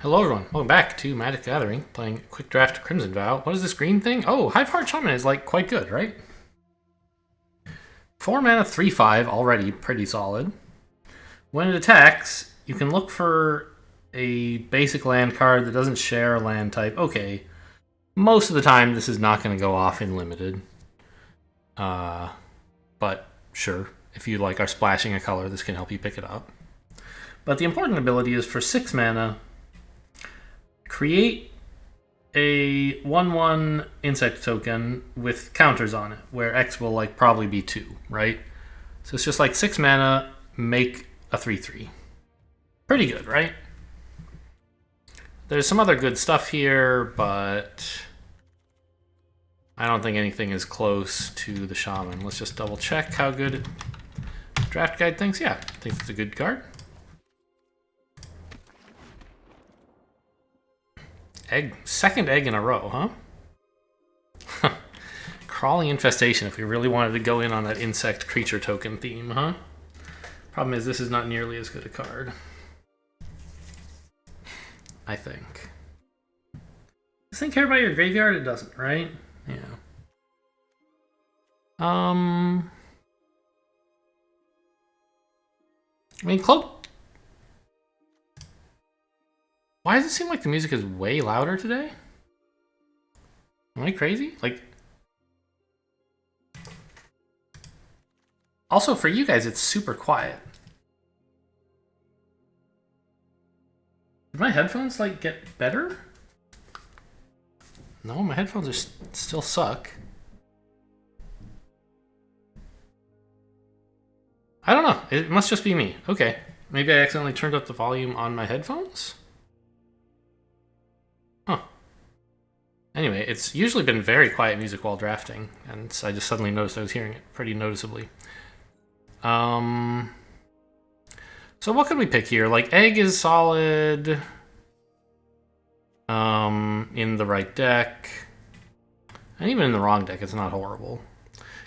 Hello everyone, welcome back to Magic the Gathering, playing Quick Draft Crimson Vow. What is this green thing? Oh, Hive Heart Shaman is like quite good, right? 4 mana, 3/5, already pretty solid. When it attacks, you can look for a basic land card that doesn't share a land type. Okay, most of the time this is not going to go off in limited. But sure, if you like are splashing a color, this can help you pick it up. But the important ability is for 6 mana, create a 1/1 insect token with counters on it, where X will like probably be 2, right? So it's just like 6 mana, make a 3/3. Pretty good, right? There's some other good stuff here, but I don't think anything is close to the Shaman. Let's just double check how good Draft Guide thinks. Yeah, I think it's a good card. Second egg in a row, huh? Crawling Infestation, if we really wanted to go in on that insect creature token theme, huh? Problem is, this is not nearly as good a card. I think. Does this thing care about your graveyard? It doesn't, right? Yeah. I mean, Cloak. Why does it seem like the music is way louder today? Am I crazy? Like, also for you guys, it's super quiet. Did my headphones like get better? No, my headphones are still suck. I don't know. It must just be me. Okay, maybe I accidentally turned up the volume on my headphones. Huh. Anyway, it's usually been very quiet music while drafting, and I just suddenly noticed I was hearing it pretty noticeably. So what could we pick here? Like, Egg is solid. In the right deck. And even in the wrong deck, it's not horrible.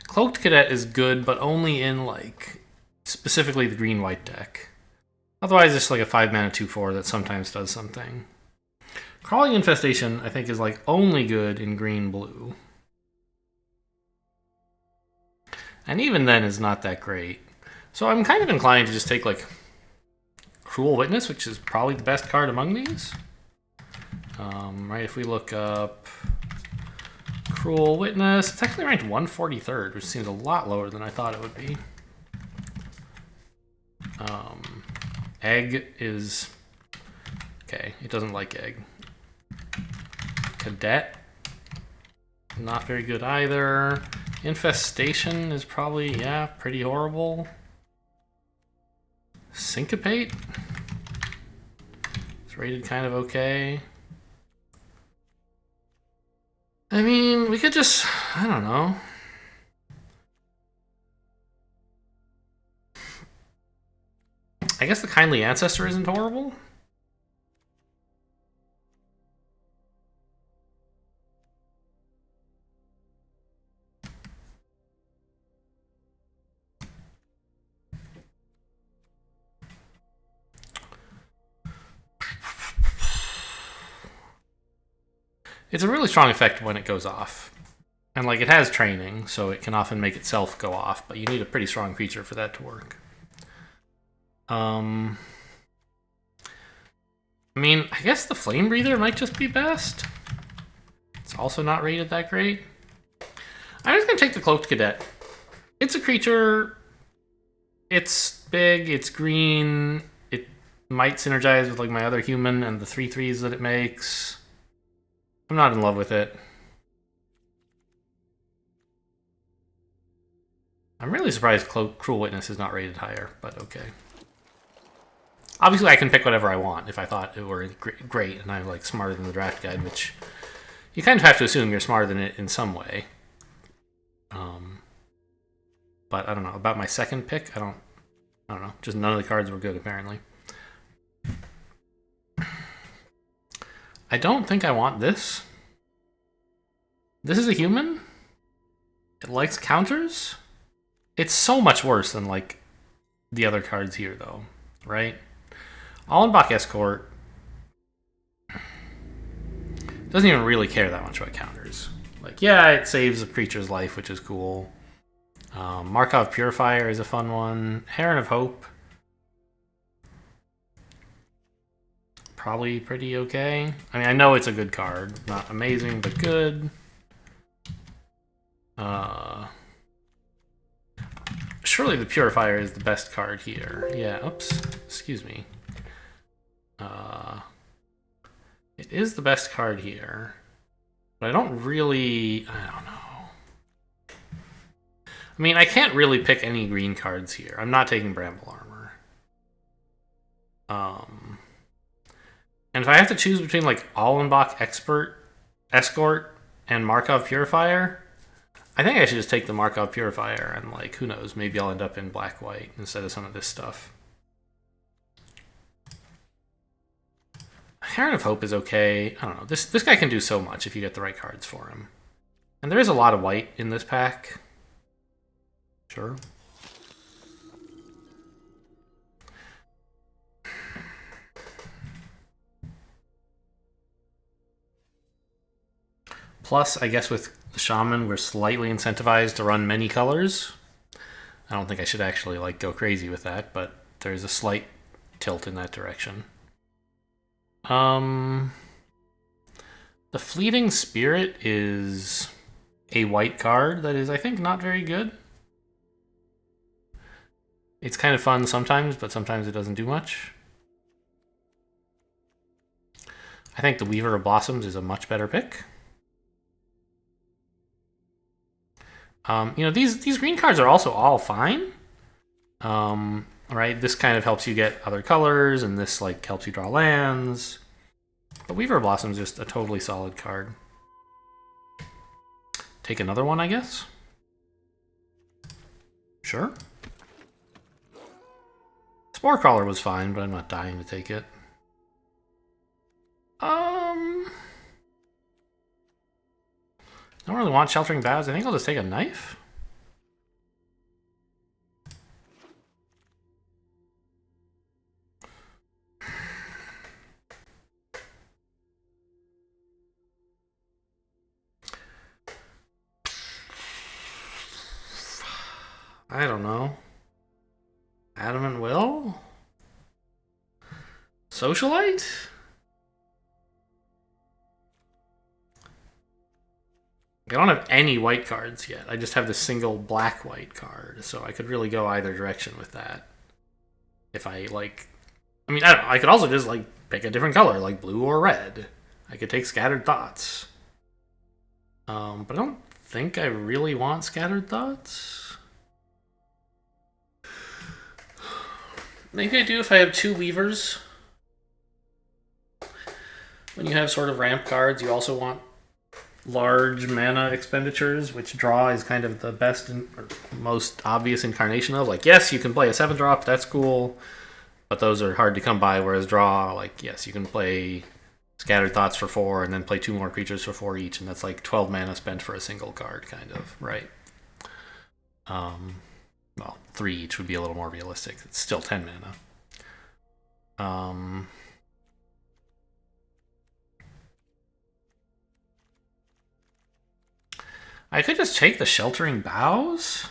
Cloaked Cadet is good, but only in, like, specifically the green-white deck. Otherwise, it's like a 5 mana 2/4 that sometimes does something. Crawling Infestation, I think, is like only good in green-blue. And even then is not that great. So I'm kind of inclined to just take like Cruel Witness, which is probably the best card among these. Right, if we look up Cruel Witness, it's actually ranked 143rd, which seems a lot lower than I thought it would be. Egg is... okay, it doesn't like Egg. Cadet, not very good either. Infestation is probably, yeah, pretty horrible. Syncopate, it's rated kind of okay. I mean, we could just, I don't know. I guess the Kindly Ancestor isn't horrible. It's a really strong effect when it goes off. And like, it has training, so it can often make itself go off, but you need a pretty strong creature for that to work. I mean, I guess the Flame Breather might just be best. It's also not rated that great. I'm just gonna take the Cloaked Cadet. It's a creature, it's big, it's green, it might synergize with like my other human and the 3/3s that it makes. I'm not in love with it. I'm really surprised Cruel Witness is not rated higher, but okay. Obviously, I can pick whatever I want if I thought it were great and I'm like smarter than the draft guide, which you kind of have to assume you're smarter than it in some way. But I don't know. About my second pick, I don't know. Just none of the cards were good, apparently. I don't think I want this. This is a human? It likes counters? It's so much worse than, like, the other cards here, though, right? Allenbach Escort Doesn't even really care that much about counters. Like, yeah, it saves a creature's life, which is cool. Markov Purifier is a fun one. Heron of Hope. Probably pretty okay. I mean, I know it's a good card. Not amazing, but good. Surely the Purifier is the best card here. Yeah, oops. Excuse me. It is the best card here. But I don't really... I don't know. I mean, I can't really pick any green cards here. I'm not taking Bramble Armor. And if I have to choose between, like, Allenbach Escort and Markov Purifier, I think I should just take the Markov Purifier and, like, who knows, maybe I'll end up in black-white instead of some of this stuff. Heron of Hope is okay. I don't know. This guy can do so much if you get the right cards for him. And there is a lot of white in this pack. Sure. Plus, I guess with the Shaman, we're slightly incentivized to run many colors. I don't think I should actually like go crazy with that, but there's a slight tilt in that direction. The Fleeting Spirit is a white card that is, I think, not very good. It's kind of fun sometimes, but sometimes it doesn't do much. I think the Weaver of Blossoms is a much better pick. You know, these green cards are also all fine. Right? This kind of helps you get other colors, and this like helps you draw lands. But Weaver of Blossoms is just a totally solid card. Take another one, I guess? Sure. Sporecrawler was fine, but I'm not dying to take it. I don't really want Sheltering Boughs. I think I'll just take a knife. I don't know. Adamant Will? Socialite? I don't have any white cards yet. I just have the single black-white card, so I could really go either direction with that. If I, like... I mean, I don't know. I could also just, like, pick a different color, like blue or red. I could take Scattered Thoughts. But I don't think I really want Scattered Thoughts. Maybe I do if I have two Weavers. When you have sort of ramp cards, you also want large mana expenditures, which draw is kind of the best and most obvious incarnation of. Like, yes, you can play a 7-drop, that's cool, but those are hard to come by, whereas draw, like, yes, you can play Scattered Thoughts for 4 and then play 2 more creatures for 4 each, and that's like 12 mana spent for a single card, kind of, right? Well, 3 each would be a little more realistic. It's still 10 mana. I could just take the Sheltering Boughs.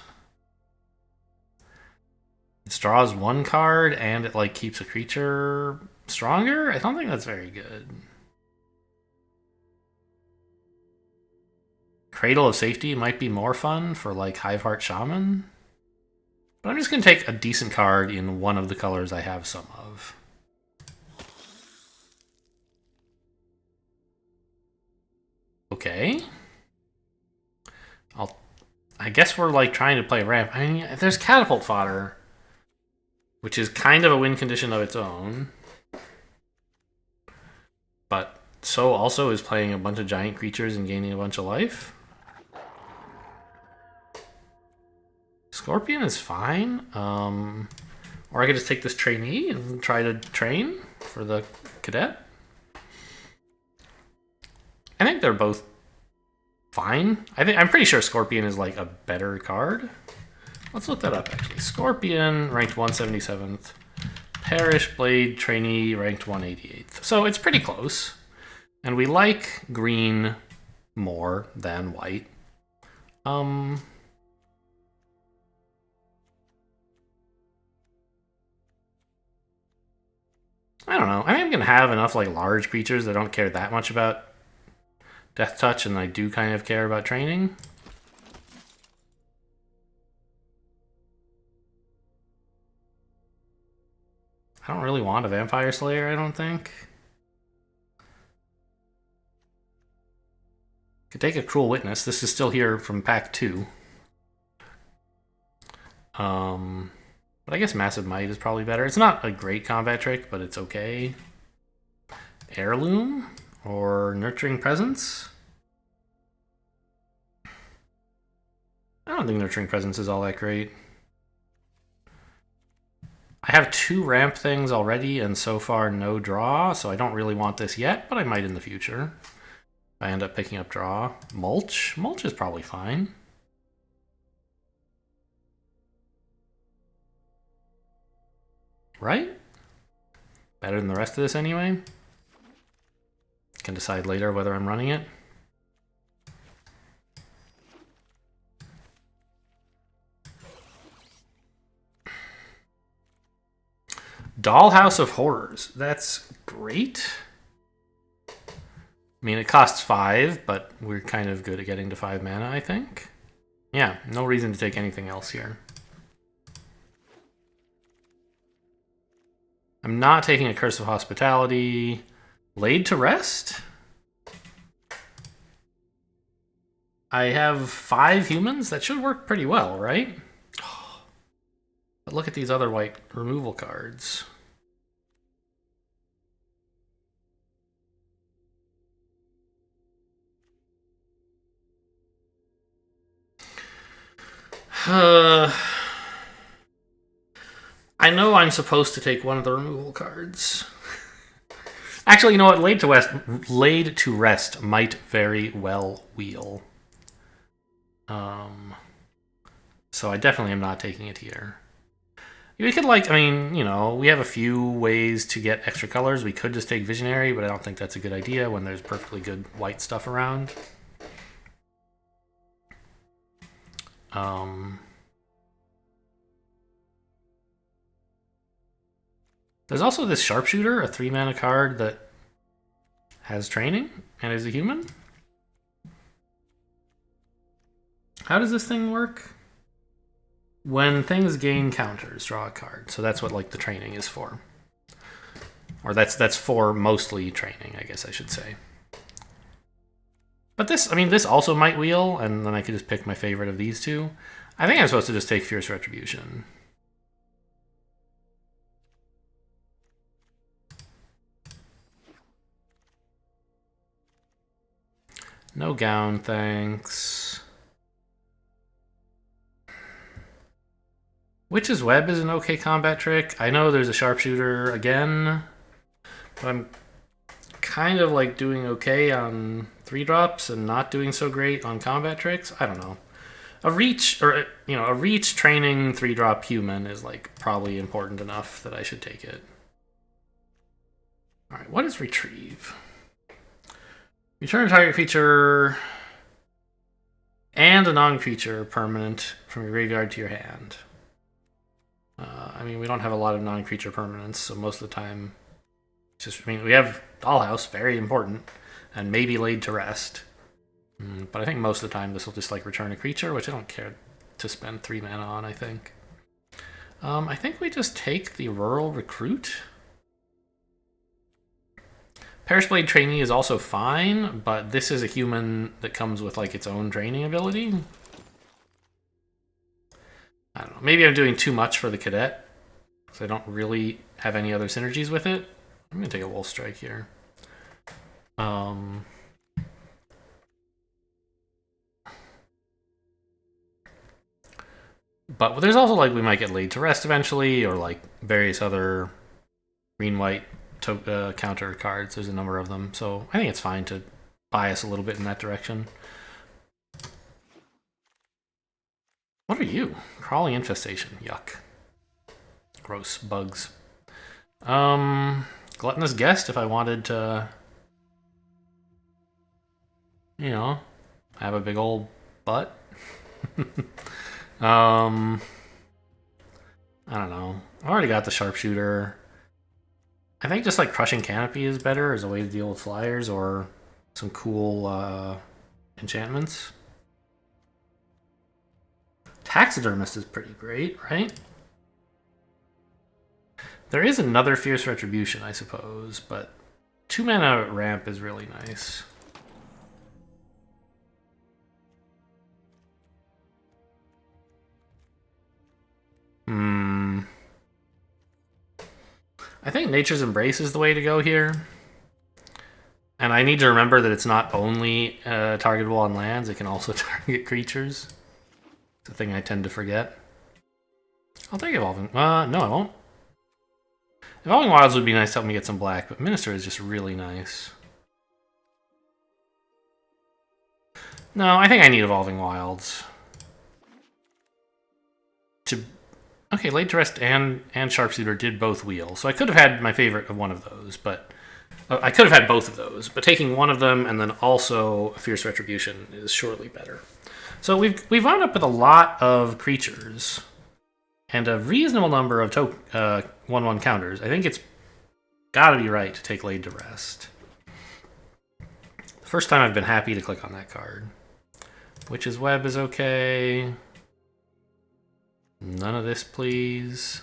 It draws 1 card and it like keeps a creature stronger. I don't think that's very good. Cradle of Safety might be more fun for like Hiveheart Shaman. But I'm just going to take a decent card in one of the colors I have some of. Okay. I guess we're like trying to play ramp. I mean, there's Catapult Fodder, which is kind of a win condition of its own. But so also is playing a bunch of giant creatures and gaining a bunch of life. Scorpion is fine. Or I could just take this trainee and try to train for the cadet. I think they're both fine. I'm pretty sure Scorpion is like a better card. Let's look that up actually. Scorpion ranked 177th. Perish Blade Trainee ranked 188th. So it's pretty close. And we like green more than white. I don't know. I think I'm going to have enough like large creatures that don't care that much about Death Touch, and I do kind of care about training. I don't really want a Vampire Slayer, I don't think. Could take a Cruel Witness. This is still here from pack 2. But I guess Massive Might is probably better. It's not a great combat trick, but it's okay. Heirloom or Nurturing Presence? I don't think Nurturing Presence is all that great. I have 2 ramp things already, and so far no draw, so I don't really want this yet, but I might in the future. I end up picking up draw. Mulch? Mulch is probably fine. Right? Better than the rest of this anyway. Can decide later whether I'm running it. Dollhouse of Horrors. That's great. I mean, it costs 5, but we're kind of good at getting to 5 mana, I think. Yeah, no reason to take anything else here. I'm not taking a Curse of Hospitality. Laid to Rest? I have 5 humans? That should work pretty well, right? But look at these other white removal cards. I know I'm supposed to take one of the removal cards. Actually, you know what? Laid to Rest might very well wheel. So I definitely am not taking it here. We could, like, I mean, you know, we have a few ways to get extra colors. We could just take Visionary, but I don't think that's a good idea when there's perfectly good white stuff around. There's also this Sharpshooter, a 3-mana card that has training and is a human. How does this thing work? When things gain counters, draw a card. So that's what like the training is for. Or that's for mostly training, I guess I should say. But this, I mean, this also might wheel, and then I could just pick my favorite of these 2. I think I'm supposed to just take Fierce Retribution. No Gown, thanks. Witch's Web is an okay combat trick. I know there's a Sharpshooter again, but I'm kind of like doing okay on 3-drops and not doing so great on combat tricks. I don't know. A reach, or, you know, a reach training 3-drop human is like probably important enough that I should take it. All right, what is Retrieve? Return a target creature and a non-creature permanent from your graveyard to your hand. I mean, we don't have a lot of non-creature permanents, so most of the time, just, I mean, we have Dollhouse, very important, and maybe Laid to Rest. But I think most of the time this will just like return a creature, which I don't care to spend 3 mana on, I think. I think we just take the Rural Recruit. Perish Blade Trainee is also fine, but this is a human that comes with like its own training ability. I don't know. Maybe I'm doing too much for the Cadet, because I don't really have any other synergies with it. I'm going to take a Wolf Strike here. But there's also like we might get Laid to Rest eventually, or like various other green-white counter cards. There's a number of them, so I think it's fine to bias a little bit in that direction. What are you? Crawling Infestation. Yuck. Gross. Bugs. Gluttonous Guest if I wanted to you know, have a big old butt. I don't know. I already got the sharpshooter. I think just like crushing canopy is better as a way to deal with flyers or some cool enchantments. Taxidermist is pretty great, right? There is another Fierce Retribution, I suppose, but 2 mana ramp is really nice. I think Nature's Embrace is the way to go here. And I need to remember that it's not only targetable on lands, it can also target creatures. It's a thing I tend to forget. I'll take Evolving. No, I won't. Evolving Wilds would be nice to help me get some black, but Minister is just really nice. No, I think I need Evolving Wilds. Okay, Laid to Rest and Sharpshooter did both wheel, so I could have had my favorite of one of those, but I could have had both of those. But taking one of them and then also a Fierce Retribution is surely better. So we've wound up with a lot of creatures and a reasonable number of 1/1 counters. I think it's got to be right to take Laid to Rest. The first time I've been happy to click on that card. Witch's Web is okay. None of this, please.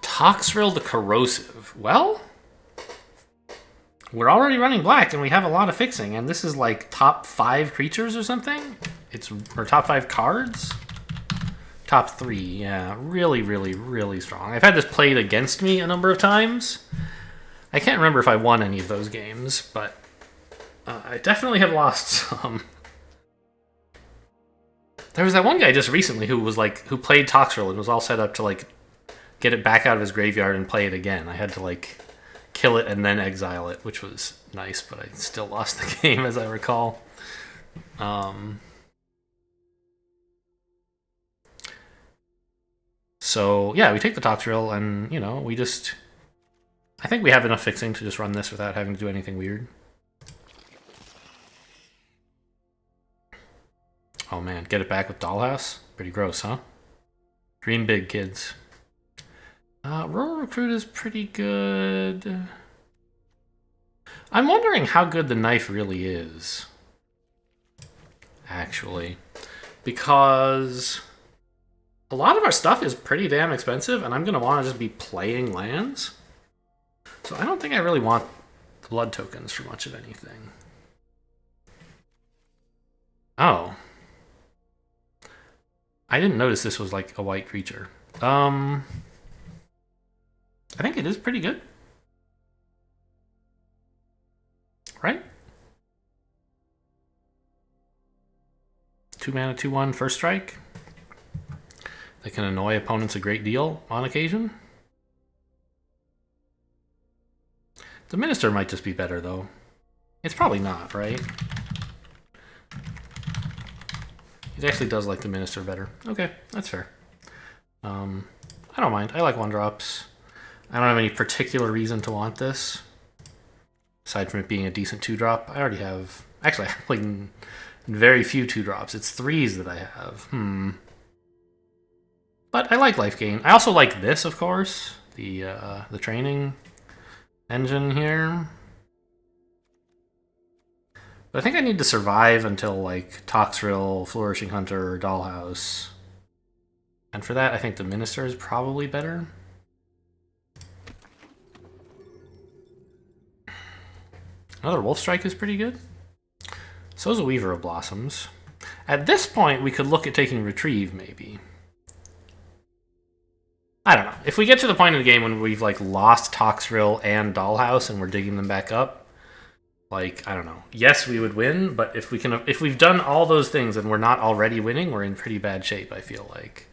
Toxrill the Corrosive. Well, we're already running black and we have a lot of fixing, and this is like top 5 creatures or something? Or top 5 cards? Top 3, yeah. Really, really, really strong. I've had this played against me a number of times. I can't remember if I won any of those games, but I definitely have lost some. There was that one guy just recently who played Toxrill and was all set up to like get it back out of his graveyard and play it again. I had to like kill it and then exile it, which was nice, but I still lost the game as I recall. So yeah, we take the Toxrill and I think we have enough fixing to just run this without having to do anything weird. Oh man, get it back with Dollhouse? Pretty gross, huh? Dream big, kids. Rural Recruit is pretty good. I'm wondering how good the knife really is. Actually. Because a lot of our stuff is pretty damn expensive, and I'm going to want to just be playing lands. So I don't think I really want blood tokens for much of anything. Oh. I didn't notice this was like a white creature. I think it is pretty good. Right? 2 mana, 2/1, first strike. They can annoy opponents a great deal on occasion. The Minister might just be better, though. It's probably not, right? It actually does like the Minister better. Okay, that's fair. I don't mind. I like 1-drops. I don't have any particular reason to want this. Aside from it being a decent 2-drop. I already have... Actually, I have like very few 2-drops. It's 3s that I have. But I like life gain. I also like this, of course. The training engine here. But I think I need to survive until like Toxrill, Flourishing Hunter, or Dollhouse. And for that, I think the Minister is probably better. Another Wolf Strike is pretty good. So is a Weaver of Blossoms. At this point, we could look at taking Retrieve, maybe. I don't know. If we get to the point in the game when we've like lost Toxrill and Dollhouse and we're digging them back up, like, I don't know. Yes, we would win, but if we've done all those things and we're not already winning, we're in pretty bad shape, I feel like.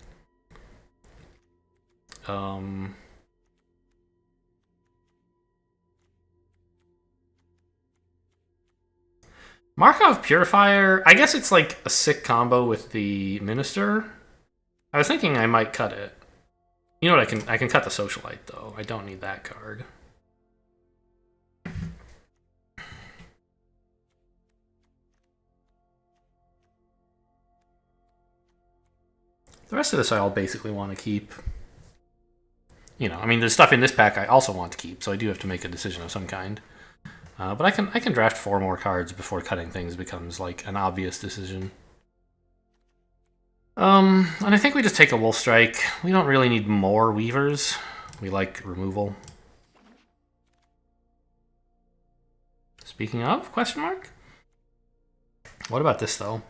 Markov Purifier, I guess it's like a sick combo with the Minister. I was thinking I might cut it. You know what? I can cut the Socialite though. I don't need that card. The rest of this I all basically want to keep. You know, I mean, there's stuff in this pack I also want to keep, so I do have to make a decision of some kind. But I can draft 4 more cards before cutting things becomes like an obvious decision. And I think we just take a Wolf Strike. We don't really need more Weavers. We like removal. Speaking of, question mark? What about this though?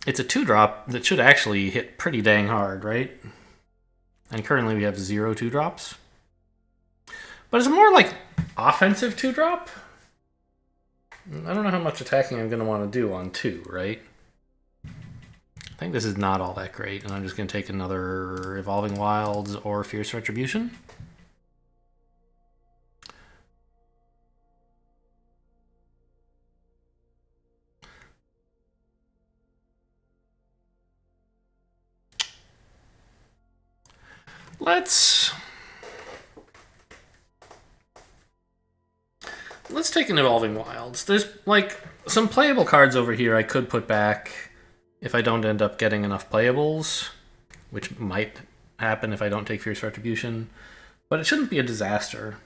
It's a 2-drop that should actually hit pretty dang hard, right? And currently we have 0 2-drops. But it's more like offensive 2-drop. I don't know how much attacking I'm going to want to do on 2, right? I think this is not all that great, and I'm just going to take another Evolving Wilds or Fierce Retribution. Let's take an Evolving Wilds. There's like some playable cards over here I could put back if I don't end up getting enough playables, which might happen if I don't take Fierce Retribution, but it shouldn't be a disaster.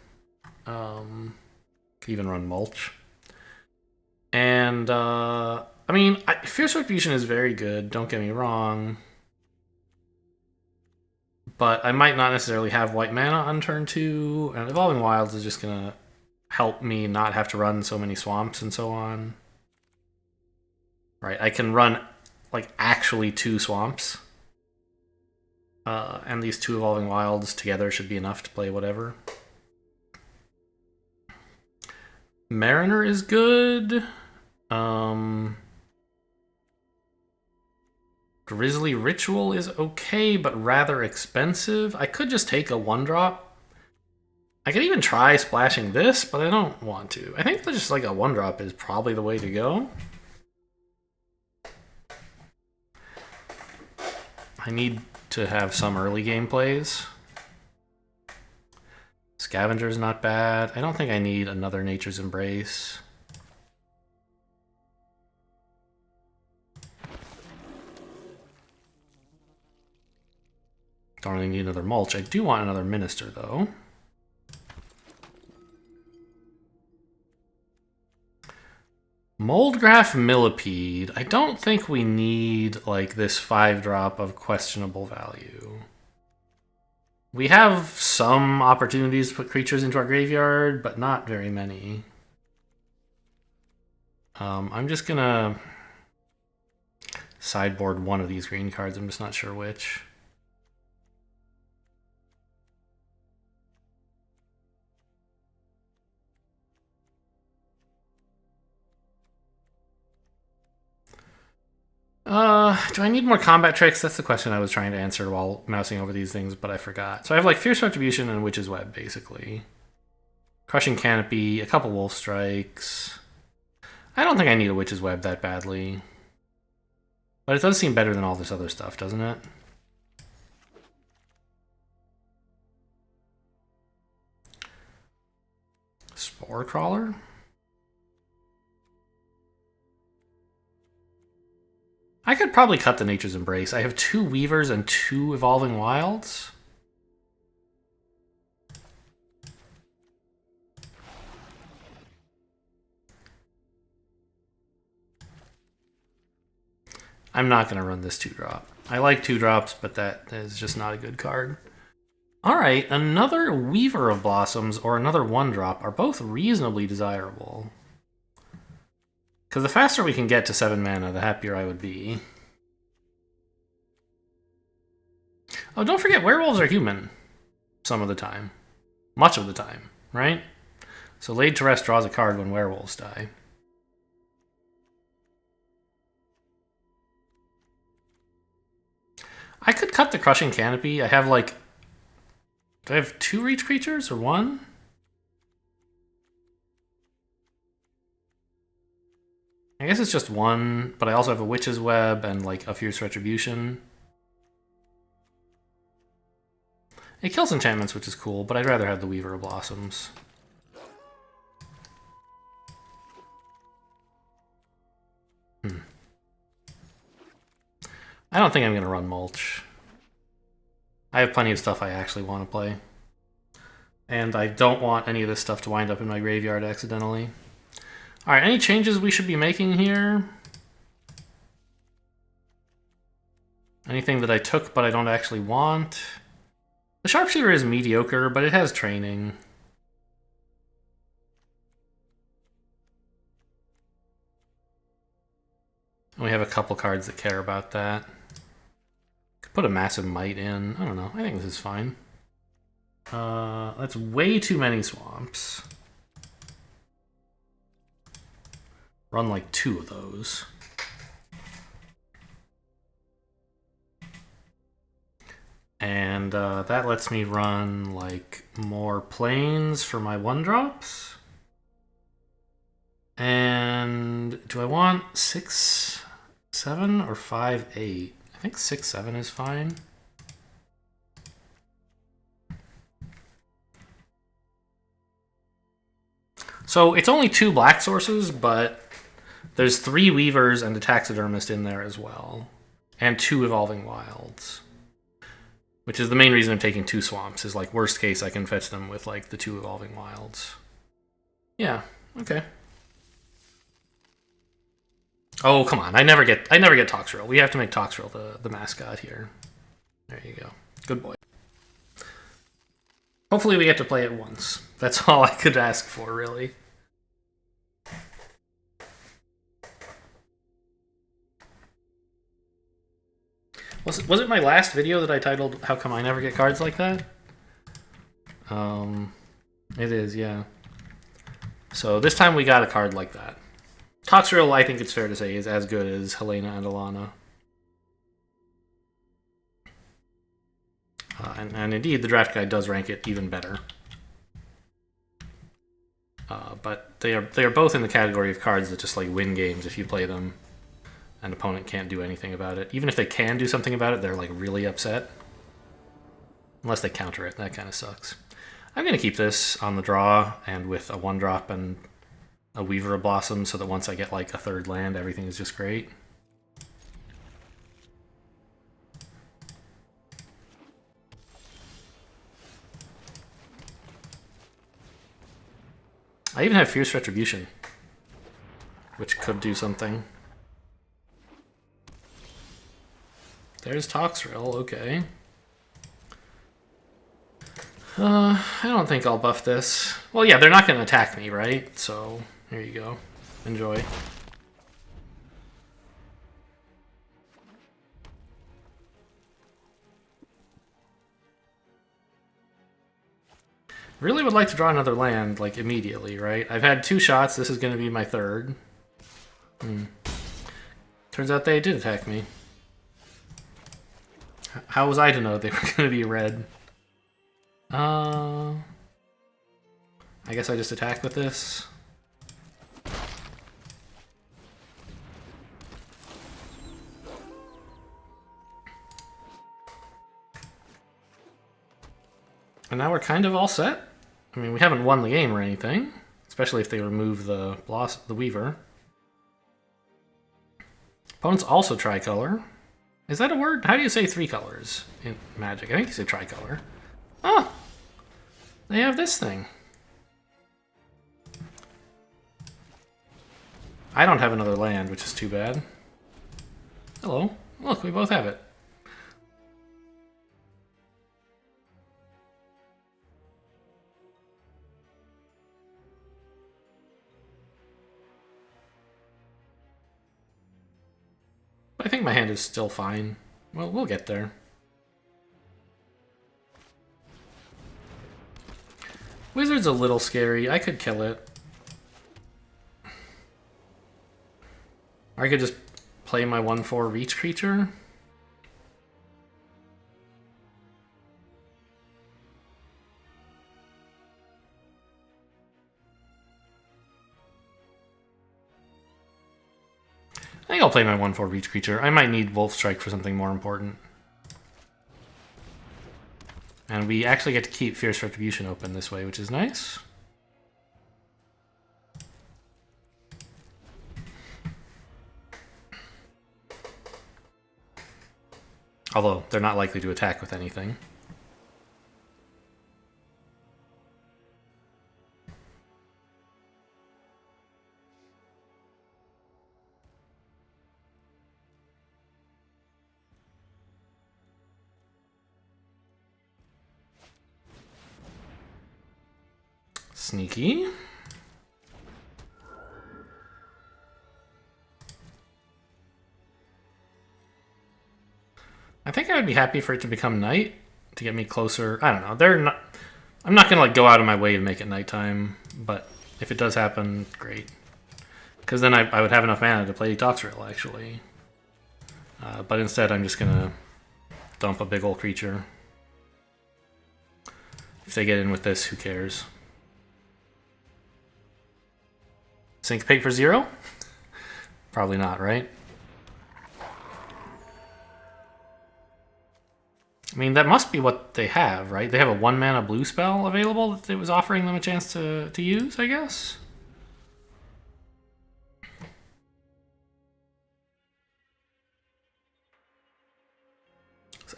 Could even run Mulch. And I mean, Fierce Retribution is very good, don't get me wrong. But I might not necessarily have white mana on turn 2, and Evolving Wilds is just going to help me not have to run so many swamps and so on. Right, I can run like actually 2 swamps. And these 2 Evolving Wilds together should be enough to play whatever. Mariner is good. Grizzly Ritual is okay, but rather expensive. I could just take a 1-drop. I could even try splashing this, but I don't want to. I think just like a 1-drop is probably the way to go. I need to have some early game plays. Scavenger's not bad. I don't think I need another Nature's Embrace. Don't really need another Mulch. I do want another Minister, though. Moldgraph Millipede. I don't think we need like this 5-drop of questionable value. We have some opportunities to put creatures into our graveyard, but not very many. I'm just gonna sideboard one of these green cards. I'm just not sure which. Do I need more combat tricks? That's the question I was trying to answer while mousing over these things, but I forgot. So I have like Fierce Retribution and Witch's Web, basically. Crushing Canopy, a couple Wolf Strikes. I don't think I need a Witch's Web that badly. But it does seem better than all this other stuff, doesn't it? Spore Crawler? I could probably cut the Nature's Embrace. I have 2 Weavers and 2 Evolving Wilds. I'm not going to run this 2-drop. I like 2-drops, but that is just not a good card. Alright, another Weaver of Blossoms or another 1-drop are both reasonably desirable. Because the faster we can get to 7 mana, the happier I would be. Oh, don't forget, werewolves are human. Some of the time. Much of the time, right? So Laid to Rest draws a card when werewolves die. I could cut the Crushing Canopy. I have like... Do I have 2 reach creatures or 1? I guess it's just 1, but I also have a Witch's Web and like a Fierce Retribution. It kills enchantments, which is cool, but I'd rather have the Weaver of Blossoms. I don't think I'm going to run Mulch. I have plenty of stuff I actually want to play. And I don't want any of this stuff to wind up in my graveyard accidentally. Alright, any changes we should be making here? Anything that I took but I don't actually want? The Sharpshooter is mediocre, but it has training. And we have a couple cards that care about that. Could put a Massive Might in. I don't know. I think this is fine. That's way too many swamps. Run like 2 of those. And that lets me run like more planes for my 1-drops. And do I want 6, 7 or 5, 8? I think 6, 7 is fine. So it's only 2 black sources, but there's 3 Weavers and a Taxidermist in there as well. And 2 Evolving Wilds. Which is the main reason I'm taking 2 swamps, is like worst case I can fetch them with like the 2 Evolving Wilds. Yeah, okay. Oh, come on. I never get Toxrill. We have to make Toxrill the mascot here. There you go. Good boy. Hopefully we get to play it once. That's all I could ask for, really. Was it my last video that I titled How Come I Never Get Cards Like That? It is, yeah. So this time we got a card like that. Toxrill, I think it's fair to say, is as good as Helena and Alana. And indeed, the draft guide does rank it even better. But they are both in the category of cards that just like win games if you play them. An opponent can't do anything about it. Even if they can do something about it, they're like really upset. Unless they counter it, that kind of sucks. I'm going to keep this on the draw and with a 1-drop and a Weaver of Blossom so that once I get like a 3rd land, everything is just great. I even have Fierce Retribution, which could do something. There's Toxrill, okay. I don't think I'll buff this. Well, yeah, they're not going to attack me, right? So, here you go. Enjoy. Really would like to draw another land, like, immediately, right? I've had 2 shots. This is going to be my 3rd. Turns out they did attack me. How was I to know they were going to be red? I guess I just attack with this. And now we're kind of all set. I mean, we haven't won the game or anything, especially if they remove the Weaver. Opponents also tricolor. Is that a word? How do you say 3 colors in Magic? I think you say tricolor. Oh! They have this thing. I don't have another land, which is too bad. Hello. Look, we both have it. I think my hand is still fine. Well, we'll get there. Wizard's a little scary. I could kill it. Or I could just play my 1/4 reach creature. I think I'll play my 1/4 reach creature. I might need Wolf Strike for something more important. And we actually get to keep Fierce Retribution open this way, which is nice. Although, they're not likely to attack with anything. Sneaky. I think I would be happy for it to become night to get me closer. I don't know. They're not. I'm not gonna like go out of my way to make it nighttime, but if it does happen, great. Because then I would have enough mana to play Toxrill actually. But instead, I'm just gonna dump a big old creature. If they get in with this, who cares? Syncopate for 0? Probably not, right? I mean, that must be what they have, right? They have a 1 mana blue spell available that it was offering them a chance to use, I guess?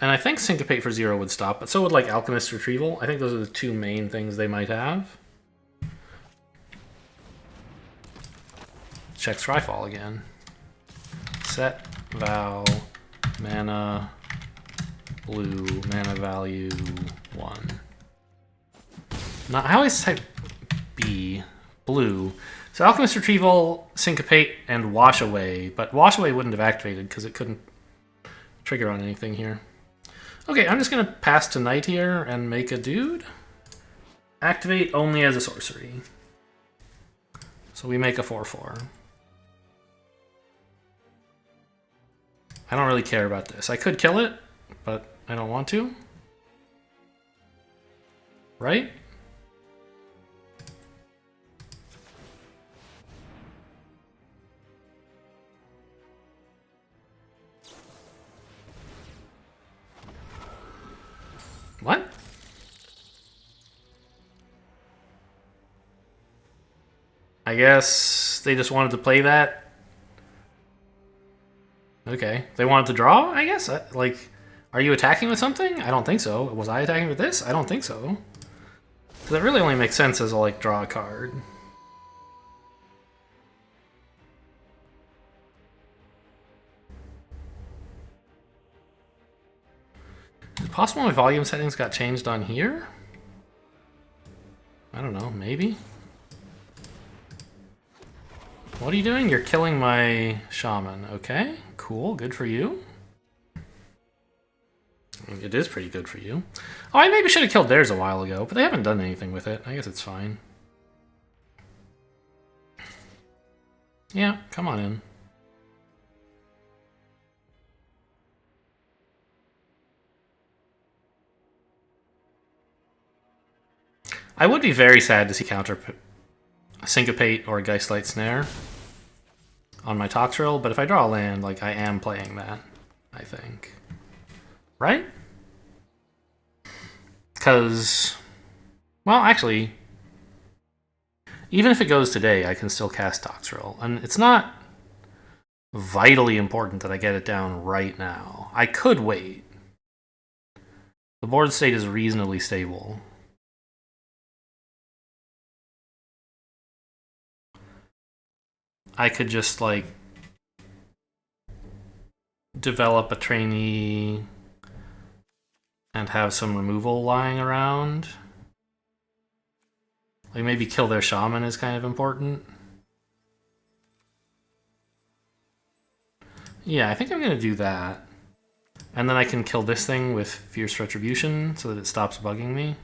And I think Syncopate for 0 would stop, but so would like Alchemist Retrieval. I think those are the two main things they might have. Check Scryfall again. Set, Vow, mana, blue, mana value 1. Now, I always type B, blue. So Alchemist Retrieval, Syncopate, and Wash Away, but Wash Away wouldn't have activated because it couldn't trigger on anything here. Okay, I'm just going to pass to night here and make a dude. Activate only as a sorcery. So we make a 4/4. I don't really care about this. I could kill it, but I don't want to. Right? What? I guess they just wanted to play that. Okay. They wanted to draw, I guess? Like, are you attacking with something? I don't think so. Was I attacking with this? I don't think so. So that really only makes sense as a, like, draw a card. Is it possible my volume settings got changed on here? I don't know, maybe? What are you doing? You're killing my shaman. Okay, cool, good for you. It is pretty good for you. Oh, I maybe should have killed theirs a while ago, but they haven't done anything with it. I guess it's fine. Yeah, come on in. I would be very sad to see counter Syncopate or Geistlight Snare on my Toxrill, but if I draw a land, like, I am playing that, I think. Right? Because, well, actually, even if it goes today, I can still cast Toxrill. And it's not vitally important that I get it down right now. I could wait. The board state is reasonably stable. I could just, like, develop a trainee and have some removal lying around. Like, maybe kill their shaman is kind of important. Yeah, I think I'm going to do that. And then I can kill this thing with Fierce Retribution so that it stops bugging me.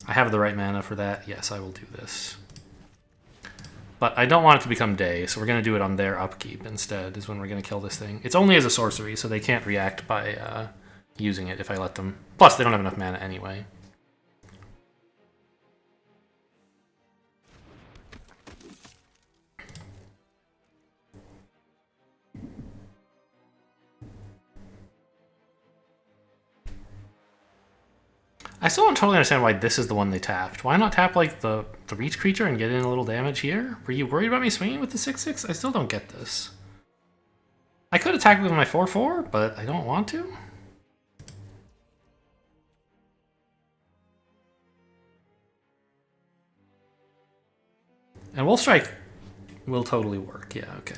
I have the right mana for that. Yes, I will do this. But I don't want it to become day, so we're going to do it on their upkeep instead, is when we're going to kill this thing. It's only as a sorcery, so they can't react by using it if I let them. Plus, they don't have enough mana anyway. still don't totally understand why this is the one they tapped. Why not tap like the reach creature and get in a little damage here? Were you worried about me swinging with the 6/6? I still don't get this. I could attack with my 4/4, but I don't want to. And Wolf Strike will totally work. Yeah, okay.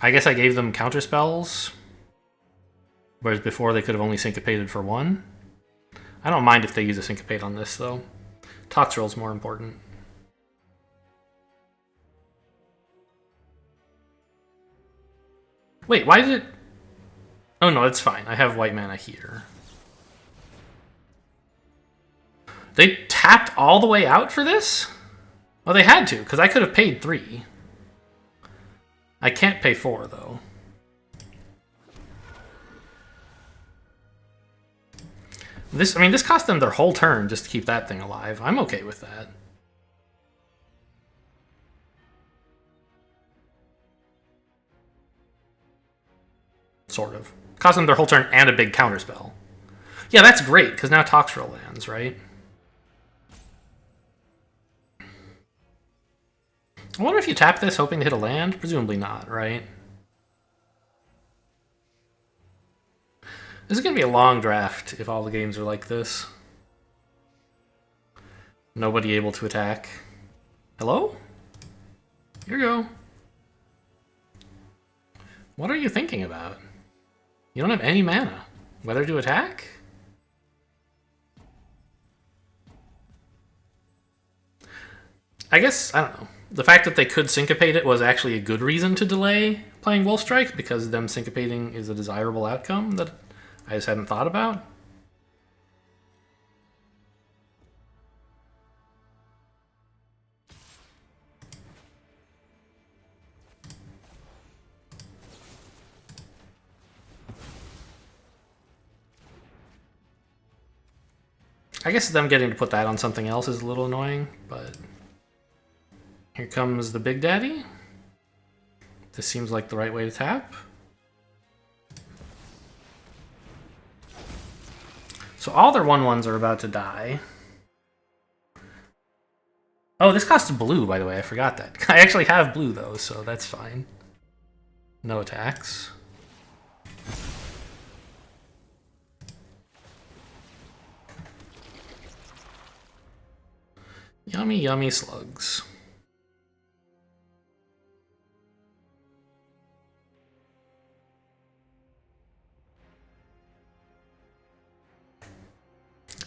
I guess I gave them counter spells, whereas before they could have only syncopated for one. I don't mind if they use a syncopate on this, though. Toxrill's more important. Wait, why did it... Oh no, it's fine. I have white mana here. They tapped all the way out for this? Well, they had to, because I could have paid 3. I can't pay 4, though. This, I mean, this cost them their whole turn just to keep that thing alive. I'm okay with that. Sort of. Cost them their whole turn and a big counterspell. Yeah, that's great, because now Toxrill lands, right? I wonder if you tap this hoping to hit a land? Presumably not, right? This is going to be a long draft if all the games are like this. Nobody able to attack. Hello? Here you go. What are you thinking about? You don't have any mana. Whether to attack? I guess, I don't know. The fact that they could syncopate it was actually a good reason to delay playing Wolf Strike, because them syncopating is a desirable outcome that I just hadn't thought about. I guess them getting to put that on something else is a little annoying, but... Here comes the Big Daddy. This seems like the right way to tap. So all their 1/1s are about to die. Oh, this costs blue, by the way. I forgot that. I actually have blue, though, so that's fine. No attacks. Yummy, yummy slugs.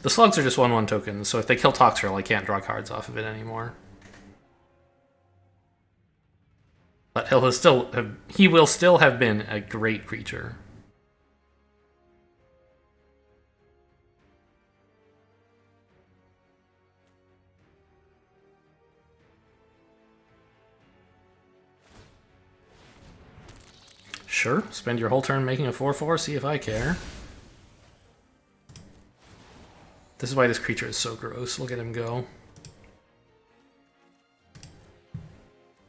The slugs are just 1/1 tokens, so if they kill Toxrill, I can't draw cards off of it anymore. But he will still have been a great creature. Sure, spend your whole turn making a 4/4, see if I care. This is why this creature is so gross. Look at him go.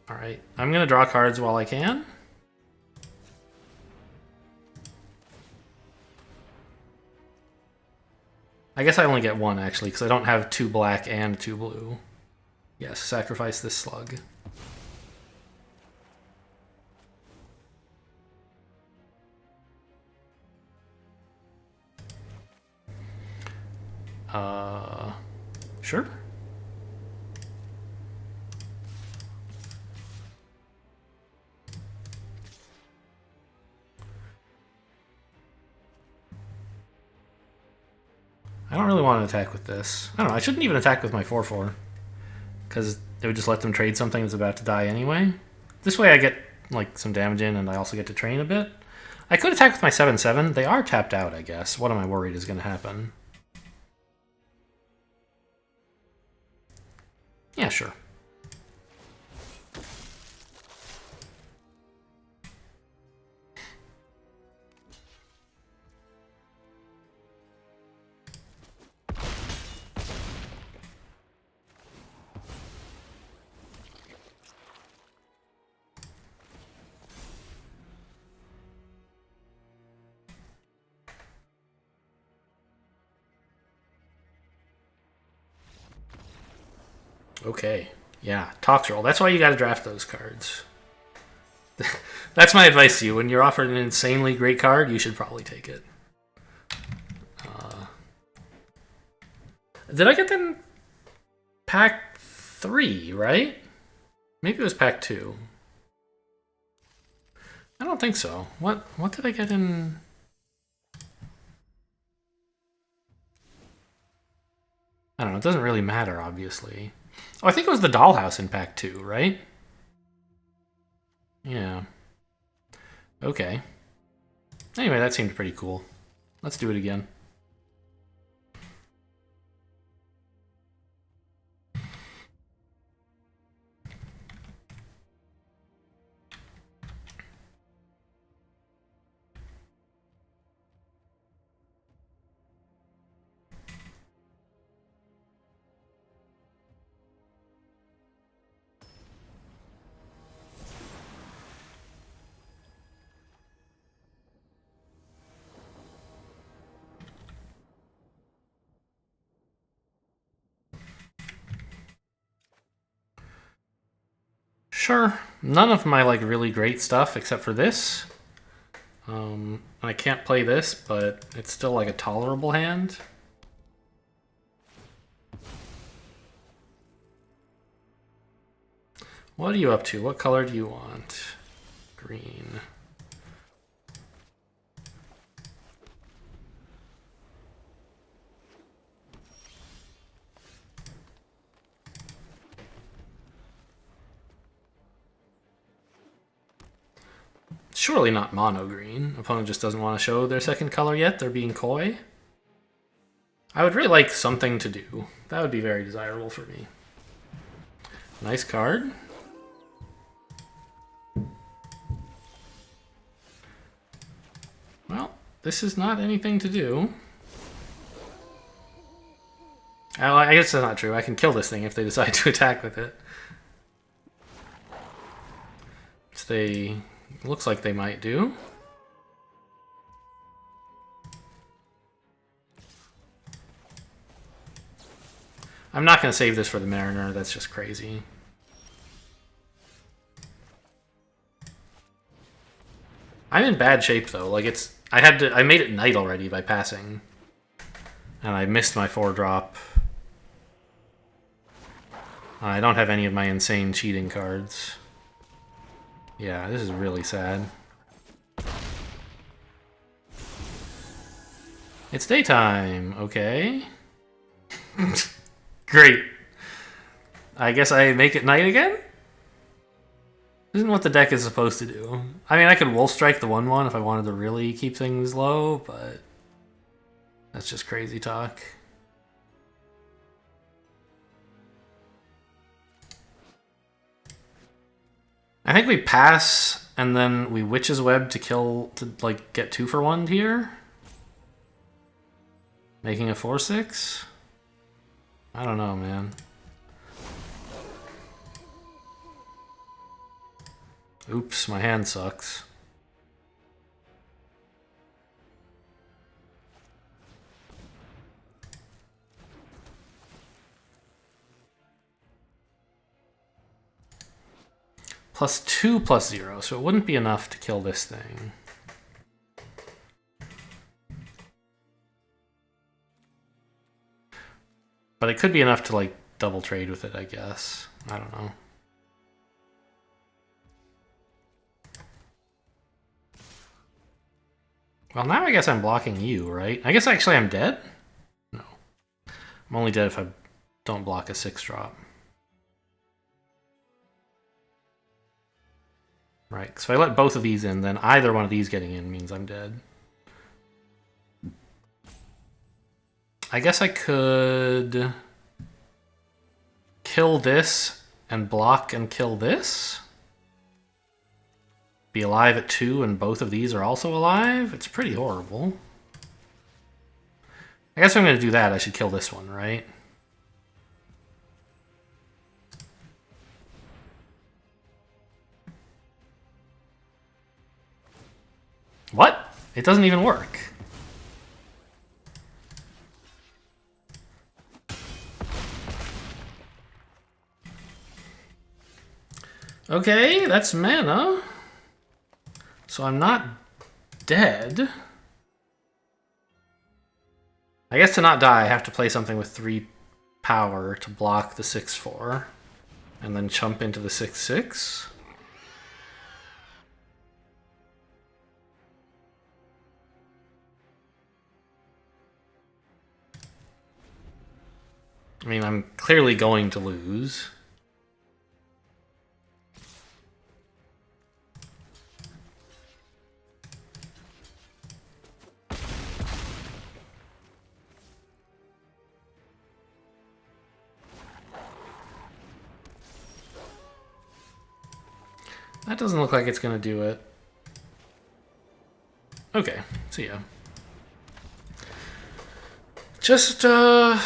Alright, I'm going to draw cards while I can. I guess I only get 1, actually, because I don't have 2 black and 2 blue. Yes, sacrifice this slug. Sure. I don't really want to attack with this. I don't know, I shouldn't even attack with my 4/4. Because it would just let them trade something that's about to die anyway. This way I get like some damage in and I also get to train a bit. I could attack with my 7/7. They are tapped out, I guess. What am I worried is going to happen? Yeah, sure. Okay. Yeah, Tox Roll. That's why you gotta draft those cards. That's my advice to you. When you're offered an insanely great card, you should probably take it. Did I get them pack 3, right? Maybe it was pack 2. I don't think so. What did I get in? I don't know. It doesn't really matter, obviously. Oh, I think it was the Dollhouse in pack 2, right? Yeah. Okay. Anyway, that seemed pretty cool. Let's do it again. Sure. None of my like really great stuff except for this. I can't play this, but it's still like a tolerable hand. What are you up to? What color do you want? Green. Surely not mono green. Opponent just doesn't want to show their second color yet. They're being coy. I would really like something to do. That would be very desirable for me. Nice card. Well, this is not anything to do. Oh, I guess that's not true. I can kill this thing if they decide to attack with it. Which they... looks like they might do. I'm not going to save this for the Mariner. That's just crazy. I'm in bad shape though. Like I made it night already by passing, and I missed my 4-drop. I don't have any of my insane cheating cards. Yeah, this is really sad. It's daytime. Okay. Great. I guess I make it night again? Isn't what the deck is supposed to do. I mean, I could Wolf Strike the 1/1 if I wanted to really keep things low, but that's just crazy talk. I think we pass and then we Witch's Web to like get 2 for 1 here. Making a 4/6? I don't know, man. Oops, my hand sucks. +2 +0, so it wouldn't be enough to kill this thing. But it could be enough to like double trade with it, I guess. I don't know. Well, now I guess I'm blocking you, right? I guess actually I'm dead? No. I'm only dead if I don't block a 6-drop. Right, so if I let both of these in, then either one of these getting in means I'm dead. I guess I could kill this and block and kill this. Be alive at 2 and both of these are also alive? It's pretty horrible. I guess if I'm going to do that, I should kill this one, right? What? It doesn't even work. Okay, that's mana. So I'm not dead. I guess to not die, I have to play something with 3 power to block the 6/4. And then chump into the 6/6. I mean, I'm clearly going to lose. That doesn't look like it's going to do it. Okay, see ya. Just, I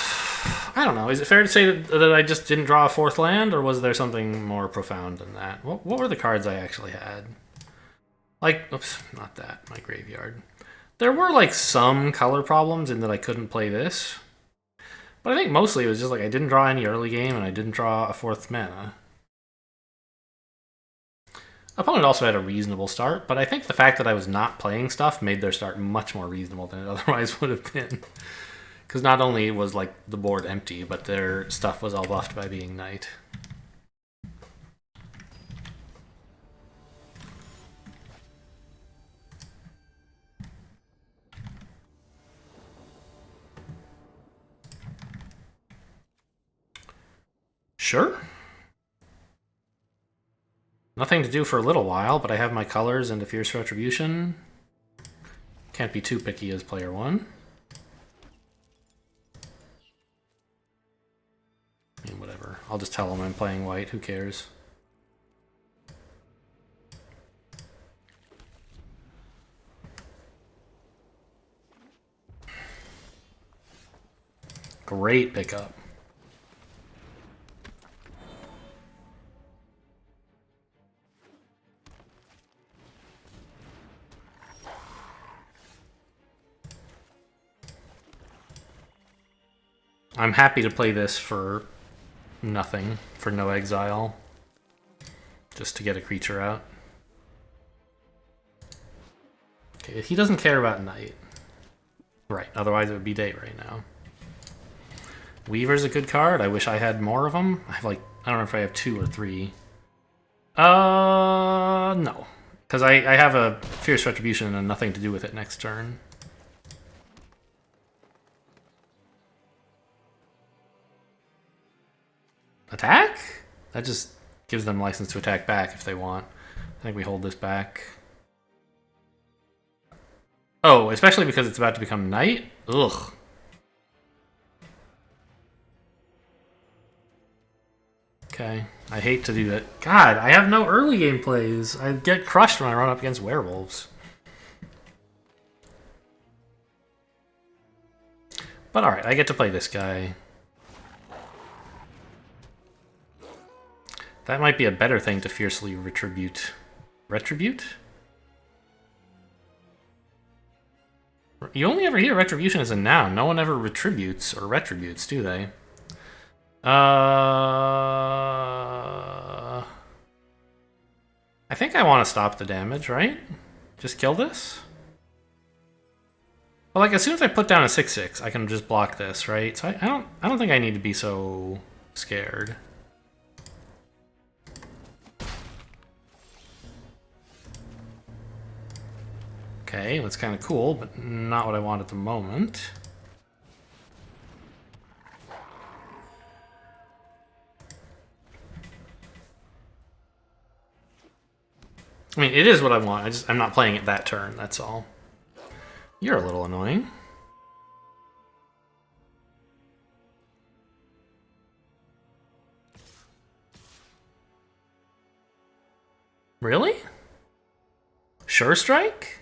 don't know. Is it fair to say that I just didn't draw a 4th land, or was there something more profound than that? What were the cards I actually had? Like, oops, not that, my graveyard. There were, like, some color problems in that I couldn't play this. But I think mostly it was just like I didn't draw any early game, and I didn't draw a 4th mana. Opponent also had a reasonable start, but I think the fact that I was not playing stuff made their start much more reasonable than it otherwise would have been. Because not only was like the board empty, but their stuff was all buffed by being knight. Sure. Nothing to do for a little while, but I have my colors and a Fierce Retribution. Can't be too picky as player 1. I mean, whatever. I'll just tell them I'm playing white. Who cares? Great pickup. I'm happy to play this for nothing, for no exile. Just to get a creature out. Okay, he doesn't care about knight. Right, otherwise it would be day right now. Weaver's a good card. I wish I had more of them. I have like, I don't know if I have 2 or 3. No. Because I have a Fierce Retribution and nothing to do with it next turn. Attack? That just gives them license to attack back if they want. I think we hold this back. Oh, especially because it's about to become night? Ugh. Okay, I hate to do it. God, I have no early game plays. I get crushed when I run up against werewolves. But alright, I get to play this guy. That might be a better thing to fiercely retribute. Retribute? You only ever hear retribution as a noun. No one ever retributes or retributes, do they? I think I want to stop the damage, right? Just kill this? Well, like as soon as I put down a 6/6, I can just block this, right? So I don't think I need to be so scared. Okay, that's kind of cool, but not what I want at the moment. I mean, it is what I want. I'm not playing it that turn, that's all. You're a little annoying. Really? Sure strike?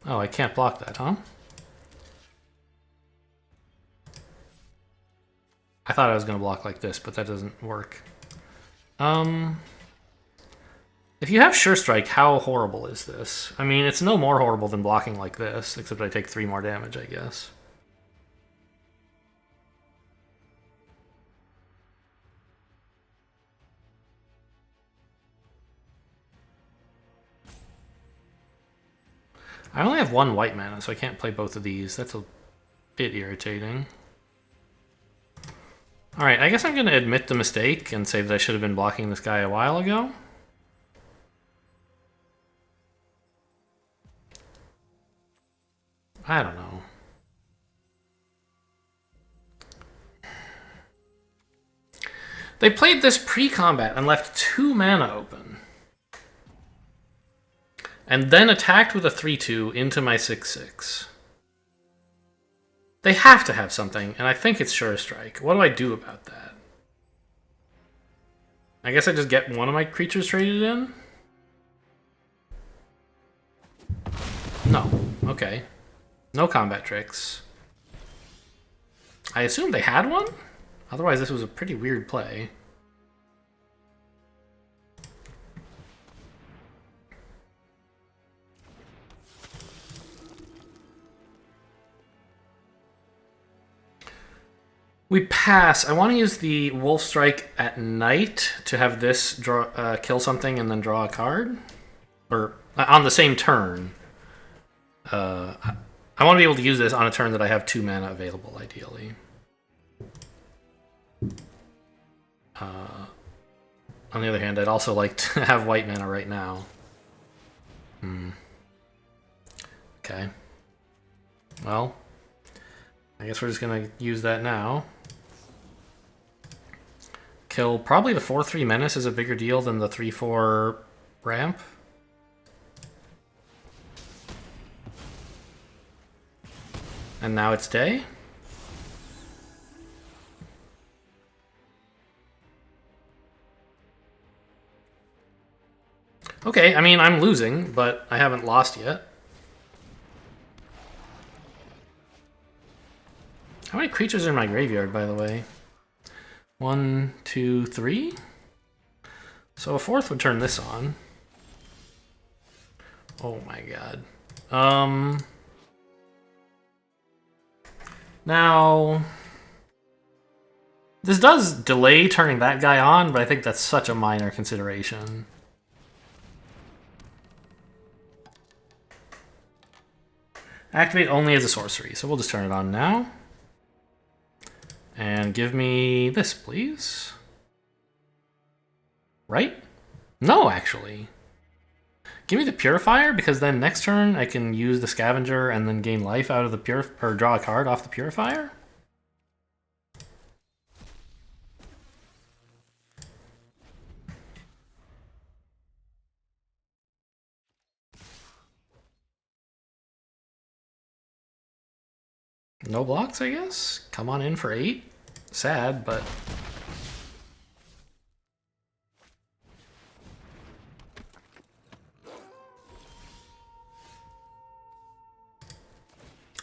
Oh, I can't block that, huh? I thought I was going to block like this, but that doesn't work. If you have Sure Strike, how horrible is this? I mean, it's no more horrible than blocking like this, except I take 3 more damage, I guess. I only have one white mana, so I can't play both of these. That's a bit irritating. Alright, I guess I'm going to admit the mistake and say that I should have been blocking this guy a while ago. I don't know. They played this pre-combat and left 2 mana open. And then attacked with a 3/2 into my 6/6. They have to have something, and I think it's Sure Strike. What do I do about that? I guess I just get one of my creatures traded in? No. Okay. No combat tricks. I assume they had one? Otherwise, this was a pretty weird play. We pass. I want to use the Wolf Strike at night to have this draw, kill something and then draw a card. Or on the same turn. I want to be able to use this on a turn that I have 2 mana available, ideally. On the other hand, I'd also like to have white mana right now. Okay. Well, I guess we're just going to use that now. Kill probably the 4/3 Menace is a bigger deal than the 3/4 Ramp. And now it's day. Okay, I mean, I'm losing, but I haven't lost yet. How many creatures are in my graveyard, by the way? 1, 2, 3? So a 4th would turn this on. Oh my god. Now... This does delay turning that guy on, but I think that's such a minor consideration. Activate only as a sorcery, so we'll just turn it on now. And give me this, please. Right? No, actually. Give me the Purifier, because then next turn I can use the Scavenger and then gain life out of the or draw a card off the Purifier. No blocks, I guess? Come on in for 8. Sad, but...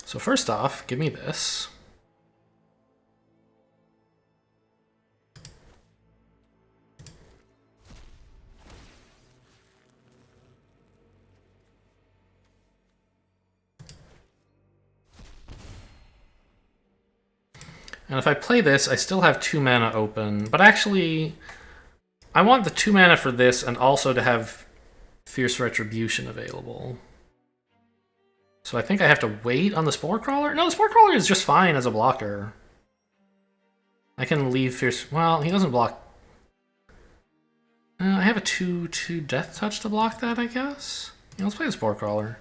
So first off, give me this. And if I play this, I still have 2 mana open. But actually, I want the 2 mana for this and also to have Fierce Retribution available. So I think I have to wait on the Spore Crawler? No, the Spore Crawler is just fine as a blocker. I can leave Fierce... Well, he doesn't block... I have a 2/2 Death Touch to block that, I guess? Yeah, let's play the Spore Crawler.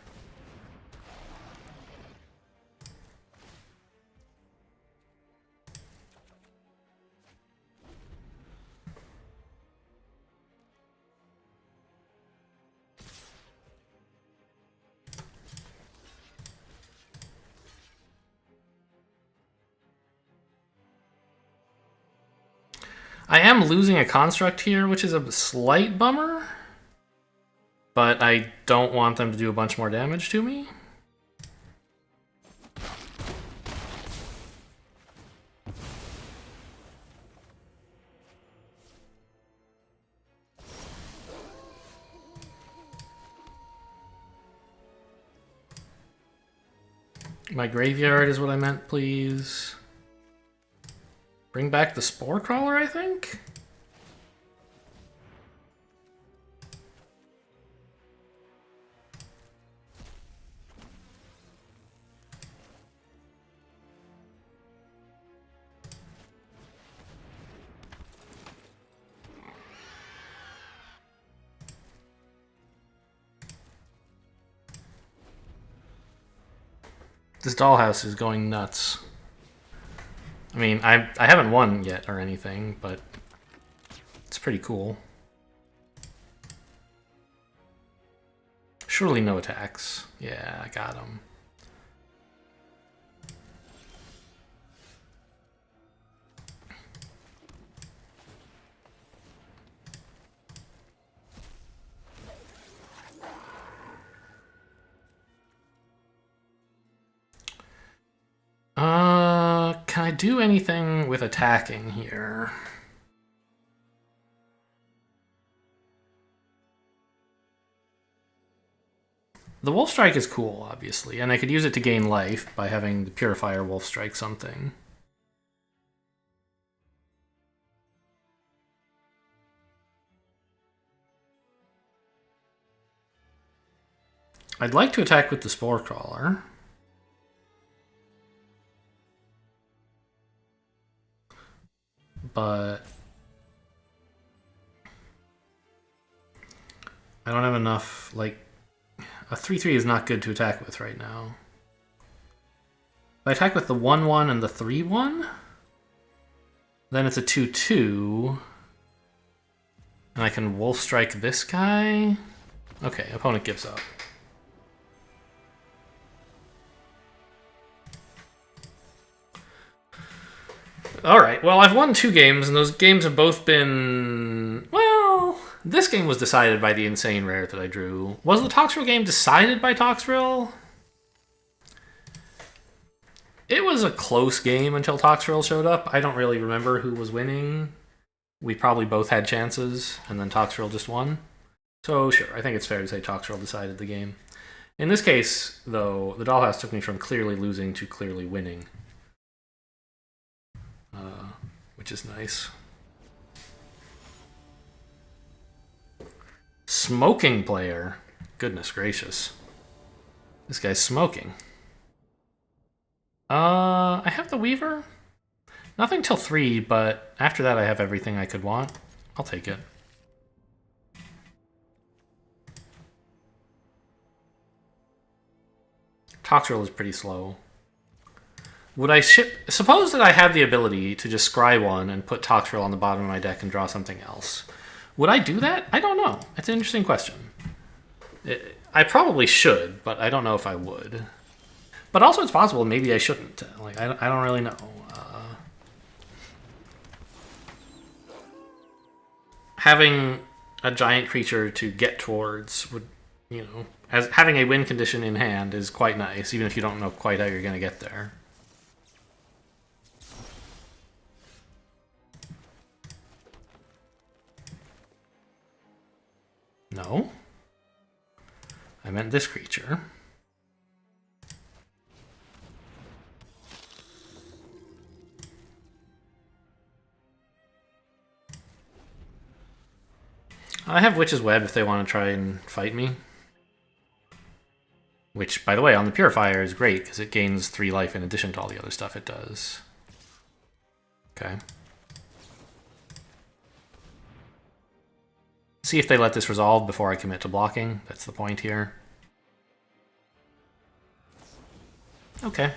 I am losing a construct here, which is a slight bummer. But I don't want them to do a bunch more damage to me. My graveyard is what I meant, please. Bring back the Spore Crawler, I think? This dollhouse is going nuts. I mean, I haven't won yet or anything, but it's pretty cool. Surely no attacks. Yeah, I got him. Can I do anything with attacking here? The Wolf Strike is cool, obviously, and I could use it to gain life by having the Purifier Wolf Strike something. I'd like to attack with the Spore Crawler. But I don't have enough, like, a 3/3 is not good to attack with right now. If I attack with the 1/1 and the 3/1, then it's a 2/2. And I can Wolf Strike this guy. Okay, opponent gives up. Alright, well, I've won 2 games, and those games have both been... Well, this game was decided by the insane rare that I drew. Was the Toxrill game decided by Toxrill? It was a close game until Toxrill showed up. I don't really remember who was winning. We probably both had chances, and then Toxrill just won. So, sure, I think it's fair to say Toxrill decided the game. In this case, though, the Dollhouse took me from clearly losing to clearly winning. Which is nice. Smoking player. Goodness gracious. This guy's smoking. I have the Weaver. Nothing till 3, but after that I have everything I could want. I'll take it. Toxrill is pretty slow. Would I ship... Suppose that I had the ability to just scry one and put Toxrill on the bottom of my deck and draw something else. Would I do that? I don't know. It's an interesting question. I probably should, but I don't know if I would. But also it's possible maybe I shouldn't. Like, I don't really know. Having a giant creature to get towards would, you know... As having a win condition in hand is quite nice, even if you don't know quite how you're going to get there. No. I meant this creature. I have Witch's Web if they want to try and fight me. Which, by the way, on the Purifier is great, because it gains 3 life in addition to all the other stuff it does. Okay. See if they let this resolve before I commit to blocking. That's the point here. Okay.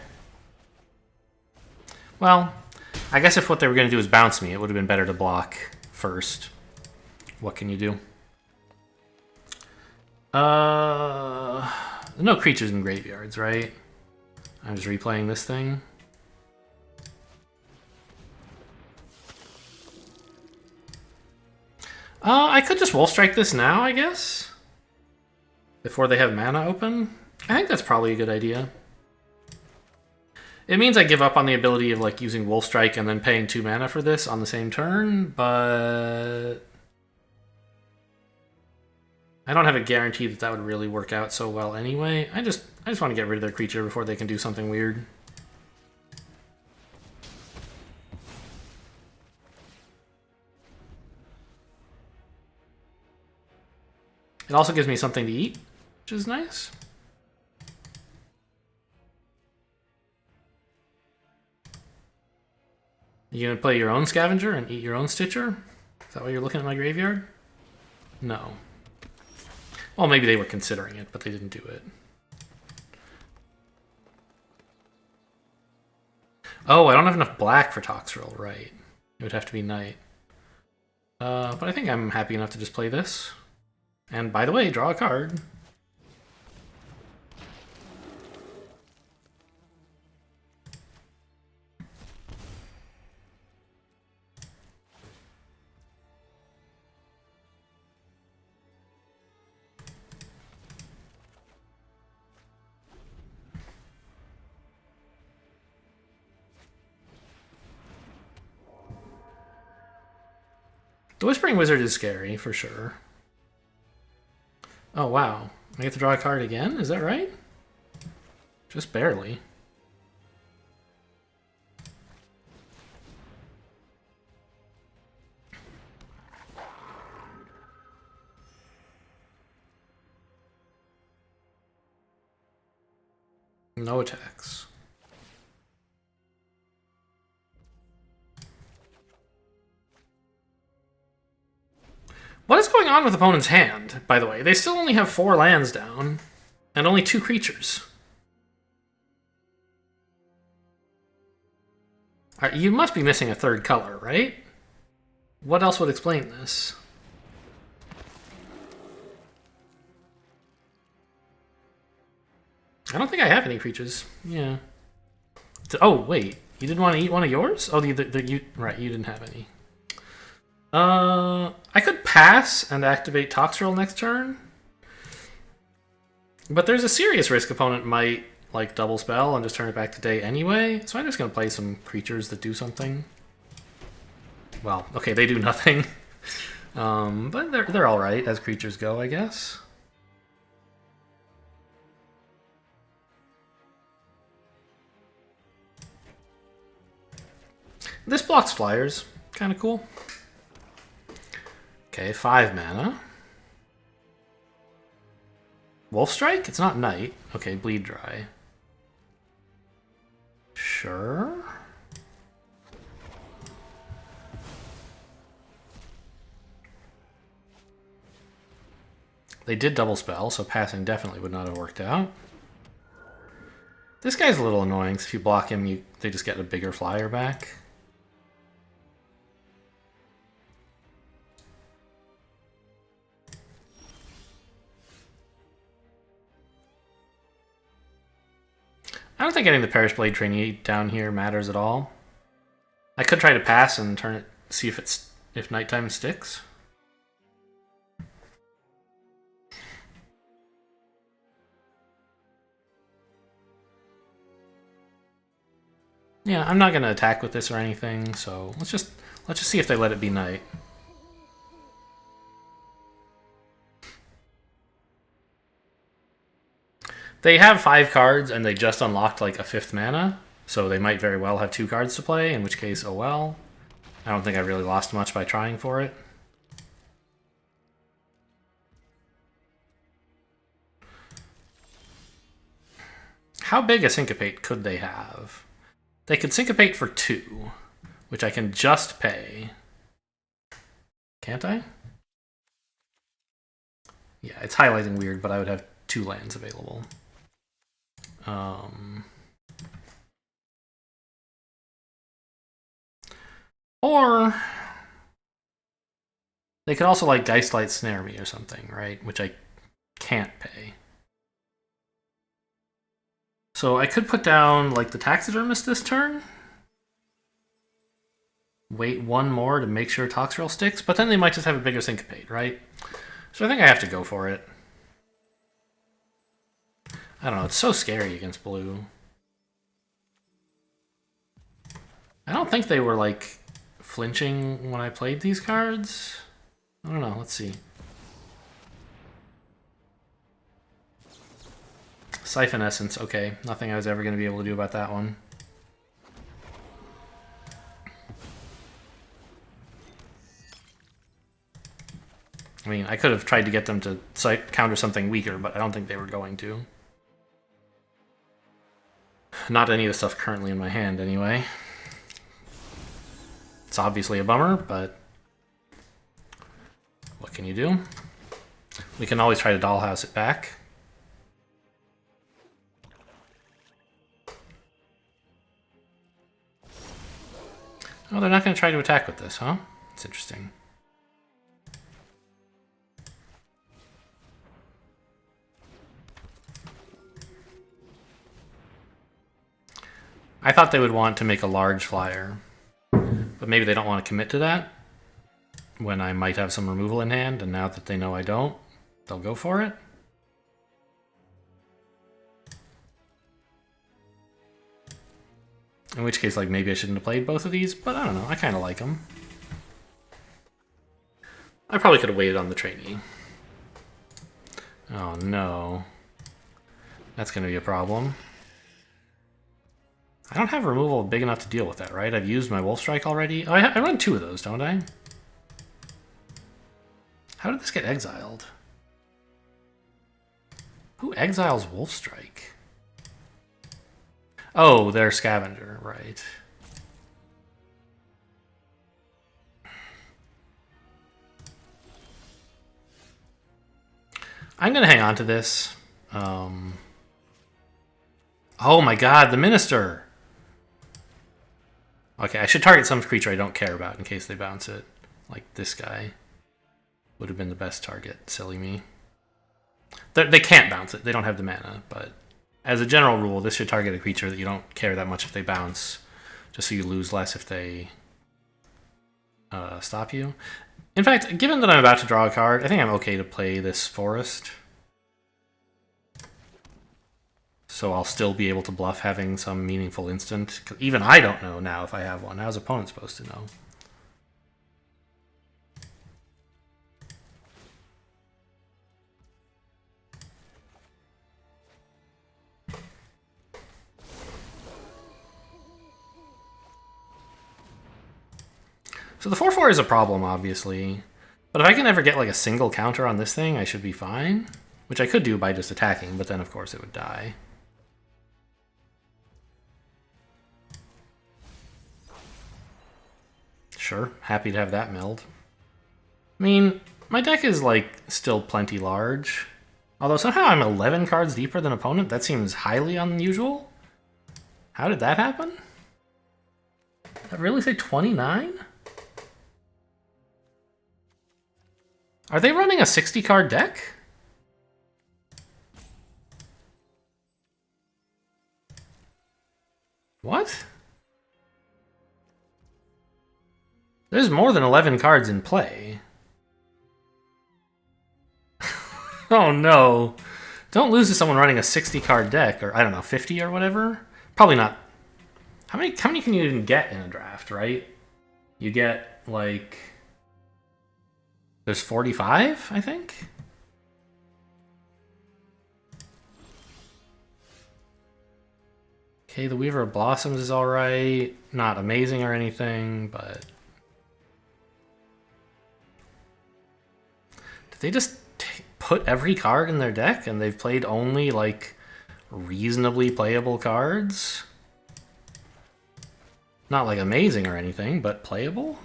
Well, I guess if what they were going to do is bounce me, it would have been better to block first. What can you do? No creatures in graveyards, right? I'm just replaying this thing. I could just Wolf Strike this now, I guess? Before they have mana open? I think that's probably a good idea. It means I give up on the ability of like using Wolf Strike and then paying 2 mana for this on the same turn, but... I don't have a guarantee that that would really work out so well anyway. I just want to get rid of their creature before they can do something weird. It also gives me something to eat, which is nice. You gonna play your own Scavenger and eat your own Stitcher? Is that why you're looking at my graveyard? No. Well, maybe they were considering it, but they didn't do it. Oh, I don't have enough black for Toxrill, right. It would have to be night. But I think I'm happy enough to just play this. And by the way, draw a card. The Whispering Wizard is scary, for sure. Oh, wow. I get to draw a card again? Is that right? Just barely. No attacks. What is going on with opponent's hand, by the way? They still only have 4 lands down, and only 2 creatures. Alright, you must be missing a 3rd color, right? What else would explain this? I don't think I have any creatures. Yeah. Oh, wait. You didn't want to eat one of yours? Oh, right, you didn't have any. I could pass and activate Toxrill next turn. But there's a serious risk opponent might like double spell and just turn it back to day anyway. So I'm just gonna play some creatures that do something. Well, okay, they do nothing. But they're alright as creatures go, I guess. This blocks flyers. Kinda cool. Okay, 5 mana. Wolf Strike? It's not Night. Okay, Bleed Dry. Sure. They did double spell, so passing definitely would not have worked out. This guy's a little annoying, because if you block him, they just get a bigger flyer back. I don't think getting the Perish Blade trainee down here matters at all. I could try to pass and turn it, see if nighttime sticks. Yeah, I'm not gonna attack with this or anything, so let's just see if they let it be night. They have 5 cards, and they just unlocked like a 5th mana, so they might very well have 2 cards to play, in which case, oh well. I don't think I really lost much by trying for it. How big a Syncopate could they have? They could Syncopate for 2, which I can just pay. Can't I? Yeah, it's highlighting weird, but I would have 2 lands available. Or they could also like Geistlight Snare me or something, right? Which I can't pay. So I could put down like the Taxidermist this turn. Wait 1 more to make sure Toxrill sticks, but then they might just have a bigger Syncopate, right? So I think I have to go for it. I don't know, it's so scary against blue. I don't think they were, like, flinching when I played these cards. I don't know, let's see. Siphon Essence, okay. Nothing I was ever going to be able to do about that one. I mean, I could have tried to get them to counter something weaker, but I don't think they were going to. Not any of the stuff currently in my hand, anyway. It's obviously a bummer, but what can you do? We can always try to dollhouse it back. Oh, they're not going to try to attack with this, huh? It's interesting. I thought they would want to make a large flyer, but maybe they don't want to commit to that when I might have some removal in hand, and now that they know I don't, they'll go for it. In which case, like, maybe I shouldn't have played both of these, but I don't know, I kind of like them. I probably could have waited on the trainee. Oh no. That's going to be a problem. I don't have removal big enough to deal with that, right? I've used my Wolf Strike already. Oh, I run 2 of those, don't I? How did this get exiled? Who exiles Wolf Strike? Oh, they're Scavenger, right. I'm going to hang on to this. Oh my god, the Minister! Okay, I should target some creature I don't care about in case they bounce it. Like this guy. Would have been the best target. Silly me. They can't bounce it. They don't have the mana, but as a general rule, this should target a creature that you don't care that much if they bounce, just so you lose less if they stop you. In fact, given that I'm about to draw a card, I think I'm okay to play this Forest. So I'll still be able to bluff having some meaningful instant. Even I don't know now if I have one. How's opponent supposed to know? So the 4/4 is a problem, obviously. But if I can ever get like a single counter on this thing, I should be fine. Which I could do by just attacking, but then of course it would die. Sure, happy to have that milled. I mean, my deck is like still plenty large. Although somehow I'm 11 cards deeper than opponent. That seems highly unusual. How did that happen? Did that really say 29? Are they running a 60-card deck? What? There's more than 11 cards in play. Oh no. Don't lose to someone running a 60-card deck, or I don't know, 50 or whatever. Probably not. How many can you even get in a draft, right? You get, like... There's 45, I think? Okay, the Weaver of Blossoms is alright. Not amazing or anything, but... Did they just put every card in their deck and they've played only, like, reasonably playable cards? Not, like, amazing or anything, but playable?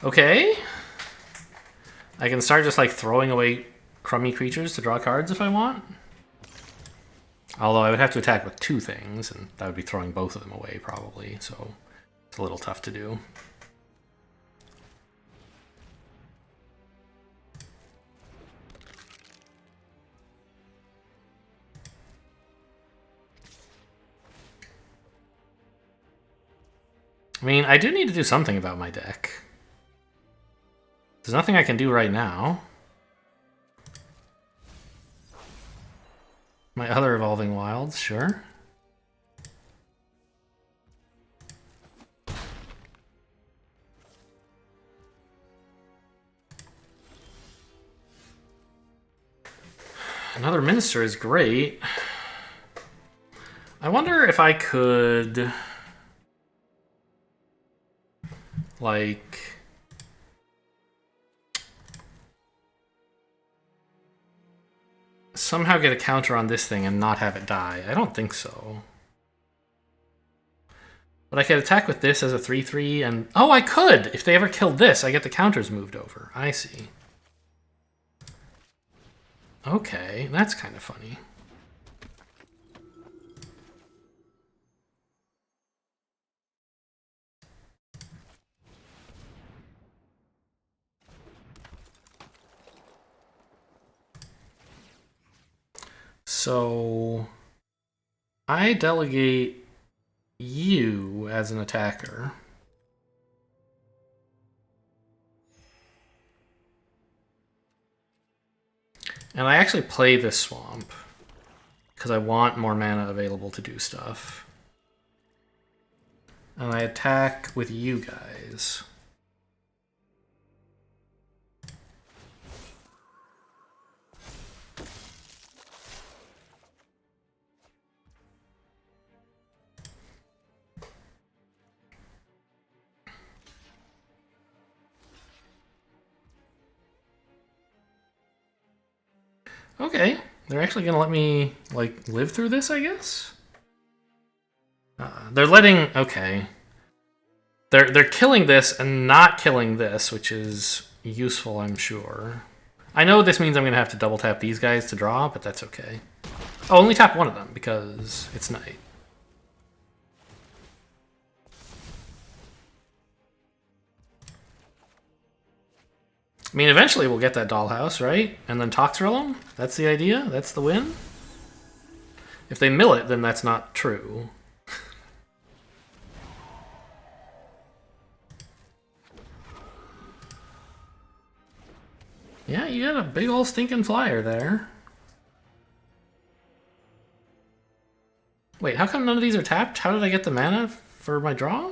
Okay. I can start just like throwing away crummy creatures to draw cards if I want. Although I would have to attack with 2 things, and that would be throwing both of them away probably, so it's a little tough to do. I mean, I do need to do something about my deck. There's nothing I can do right now. My other Evolving Wilds, sure. Another Minister is great. I wonder if I could... like... somehow get a counter on this thing and not have it die. I don't think so. But I could attack with this as a 3/3 and... Oh, I could! If they ever killed this, I get the counters moved over. I see. Okay, that's kind of funny. So... I delegate you as an attacker. And I actually play this swamp because I want more mana available to do stuff. And I attack with you guys. Okay, they're actually gonna let me, like, live through this, I guess? They're letting... Okay. They're killing this and not killing this, which is useful, I'm sure. I know this means I'm gonna have to double tap these guys to draw, but that's okay. Oh, only tap one of them, because it's night. I mean, eventually we'll get that dollhouse, right? And then Toxrill them? That's the idea? That's the win? If they mill it, then that's not true. Yeah, you got a big old stinking flyer there. Wait, how come none of these are tapped? How did I get the mana for my draw?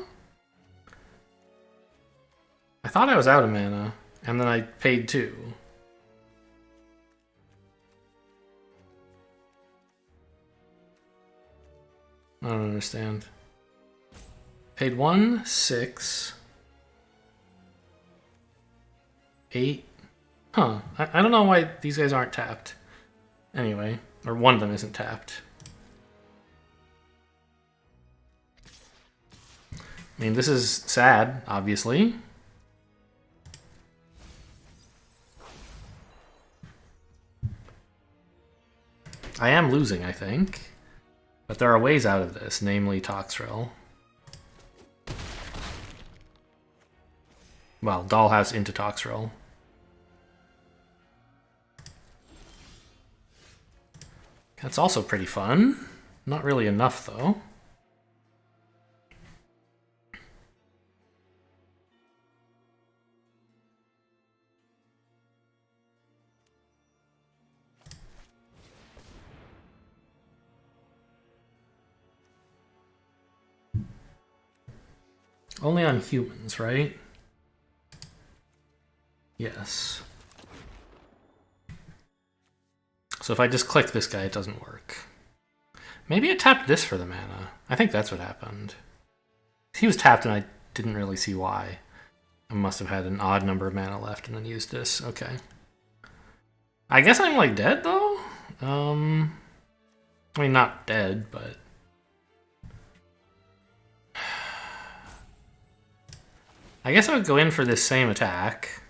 I thought I was out of mana. And then I paid 2. I don't understand. Paid 1, 6, 8. Huh. I don't know why these guys aren't tapped. Anyway, or one of them isn't tapped. I mean, this is sad, obviously. I am losing, I think. But there are ways out of this, namely Toxrill. Well, Dollhouse into Toxrill. That's also pretty fun. Not really enough, though. Only on humans, right? Yes. So if I just click this guy, it doesn't work. Maybe it tapped this for the mana. I think that's what happened. He was tapped and I didn't really see why. I must have had an odd number of mana left and then used this. Okay. I guess I'm like dead though? I mean, not dead, but... I guess I would go in for this same attack.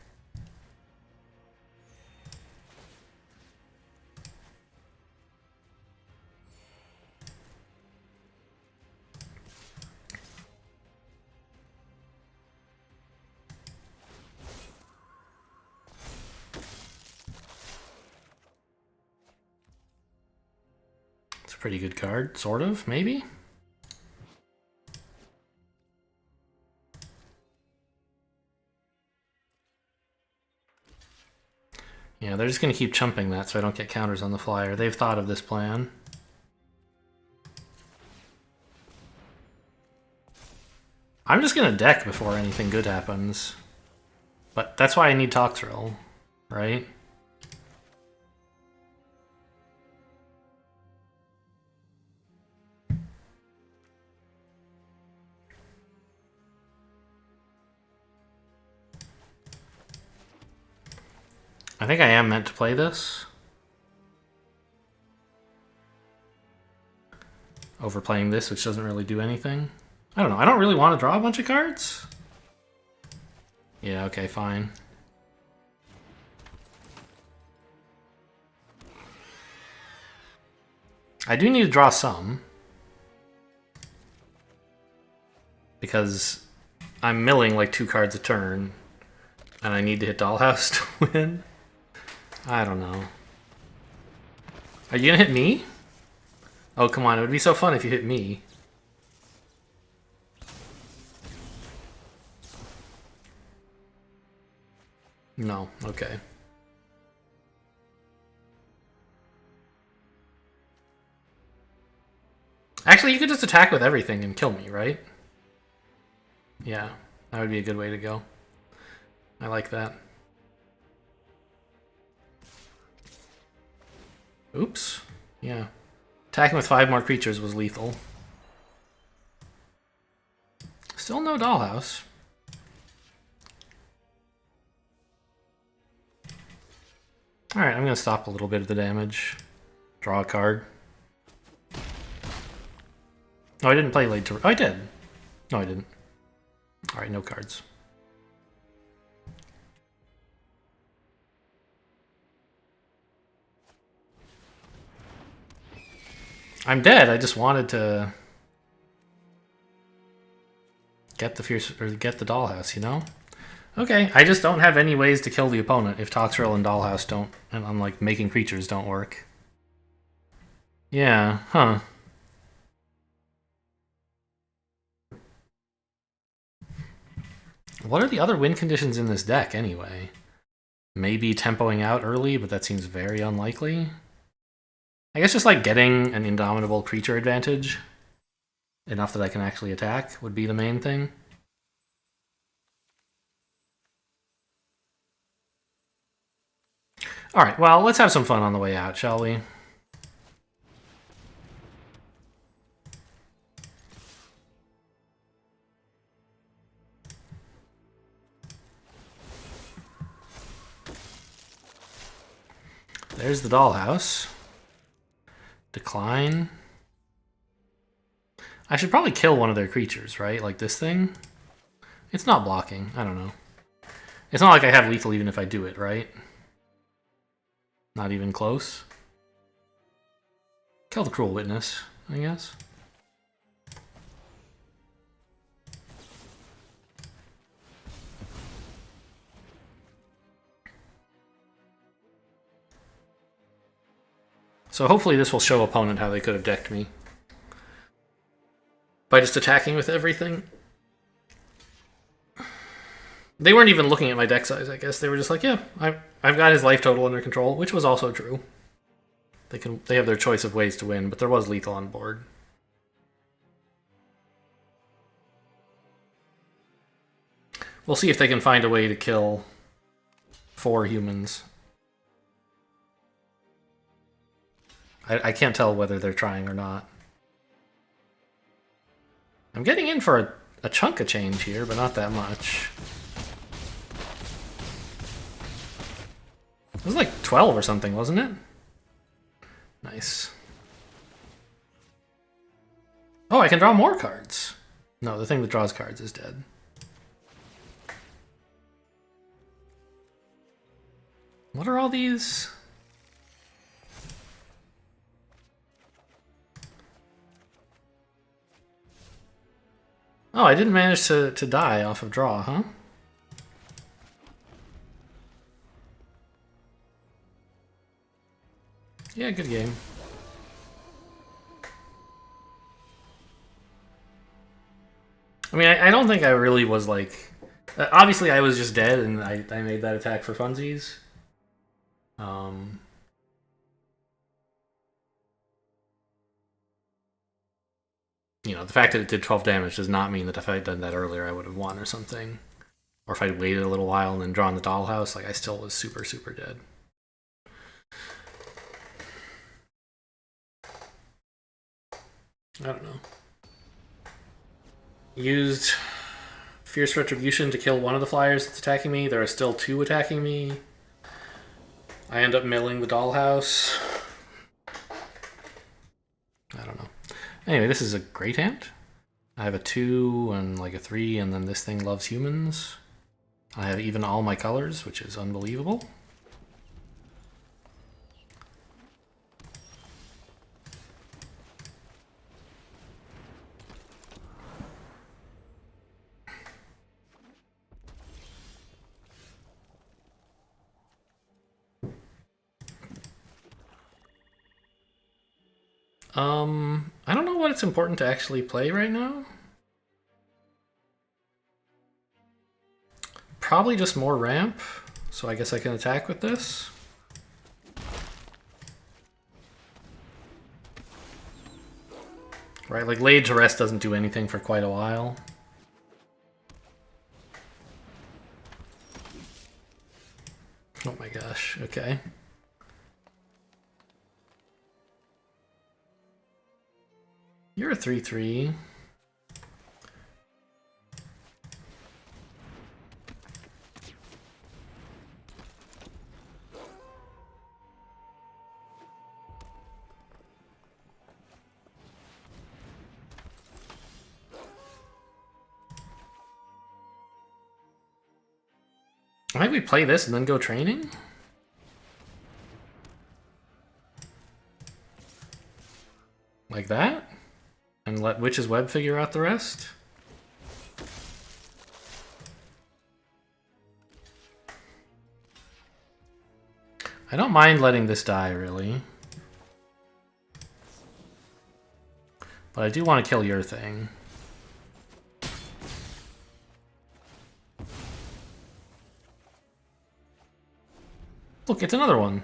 It's a pretty good card, sort of, maybe? Yeah, they're just going to keep chumping that so I don't get counters on the flyer. They've thought of this plan. I'm just going to deck before anything good happens. But that's why I need Toxrill, right? I think I am meant to play this. Over playing this, which doesn't really do anything. I don't know. I don't really want to draw a bunch of cards. Yeah, okay, fine. I do need to draw some. Because I'm milling like 2 cards a turn. And I need to hit Dollhouse to win. I don't know. Are you gonna hit me? Oh, come on. It would be so fun if you hit me. No, okay. Actually, you could just attack with everything and kill me, right? Yeah, that would be a good way to go. I like that. Oops. Yeah. Attacking with 5 more creatures was lethal. Still no Dollhouse. Alright, I'm gonna stop a little bit of the damage. Draw a card. Oh, I didn't play late to... Oh, I did. No, I didn't. Alright, no cards. I'm dead. I just wanted to get the get the Dollhouse, you know? Okay, I just don't have any ways to kill the opponent if Toxrill and Dollhouse don't, and I'm like making creatures don't work. Yeah, huh. What are the other win conditions in this deck anyway? Maybe tempoing out early, but that seems very unlikely. I guess just like getting an indomitable creature advantage, enough that I can actually attack, would be the main thing. Alright, well, let's have some fun on the way out, shall we? There's the Dollhouse. Decline. I should probably kill one of their creatures, right? Like this thing? It's not blocking. I don't know. It's not like I have lethal even if I do it, right? Not even close. Kill the Cruel Witness, I guess. So hopefully this will show opponent how they could have decked me. By just attacking with everything. They weren't even looking at my deck size, I guess. They were just like, yeah, I've got his life total under control, which was also true. They have their choice of ways to win, but there was lethal on board. We'll see if they can find a way to kill 4 humans. I can't tell whether they're trying or not. I'm getting in for a chunk of change here, but not that much. It was like 12 or something, wasn't it? Nice. Oh, I can draw more cards. No, the thing that draws cards is dead. What are all these? Oh, I didn't manage to die off of draw, huh? Yeah, good game. I mean, I don't think I really was like... obviously, I was just dead, and I made that attack for funsies. You know, the fact that it did 12 damage does not mean that if I had done that earlier, I would have won or something. Or if I'd waited a little while and then drawn the Dollhouse, like, I still was super, super dead. I don't know. Used Fierce Retribution to kill one of the flyers that's attacking me. There are still 2 attacking me. I end up milling the Dollhouse. I don't know. Anyway, this is a great hand. I have a 2 and like a 3, and then this thing loves humans. I have even all my colors, which is unbelievable. I don't know what it's important to actually play right now. Probably just more ramp, so I guess I can attack with this. Right, like Laid to Rest doesn't do anything for quite a while. Oh my gosh, okay. You're a 3/3. Might we play this and then go training? Like that? And let Witch's Web figure out the rest? I don't mind letting this die, really. But I do want to kill your thing. Look, it's another one.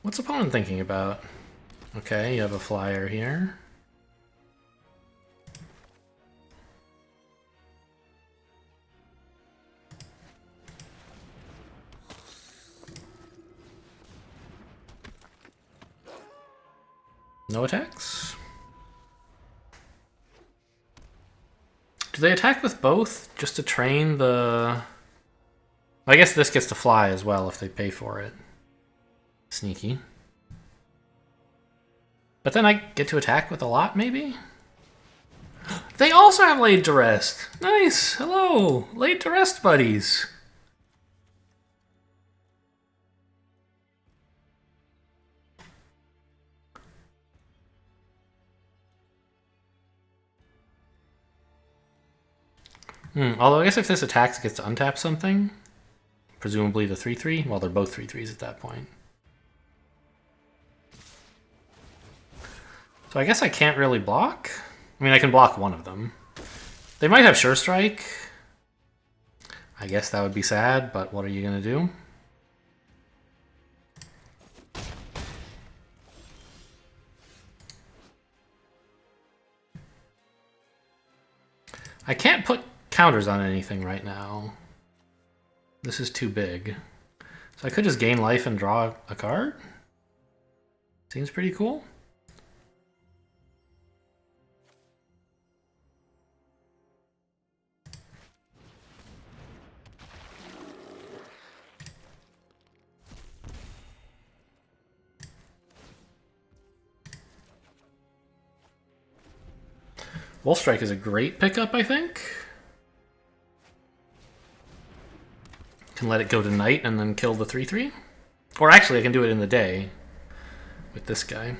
What's opponent thinking about? Okay, you have a flyer here. No attacks? Do they attack with both just to train the... I guess this gets to fly as well if they pay for it. Sneaky. But then I get to attack with a lot, maybe? They also have Laid to Rest! Nice! Hello! Laid to Rest buddies! Although I guess if this attacks, it gets to untap something. Presumably the 3/3. Well, they're both 3/3s at that point. So I guess I can't really block. I mean, I can block one of them. They might have Sure Strike. I guess that would be sad, but what are you going to do? I can't put counters on anything right now. This is too big. So I could just gain life and draw a card? Seems pretty cool. Wolf Strike is a great pickup, I think. Can let it go to night and then kill the 3/3. Or actually, I can do it in the day with this guy.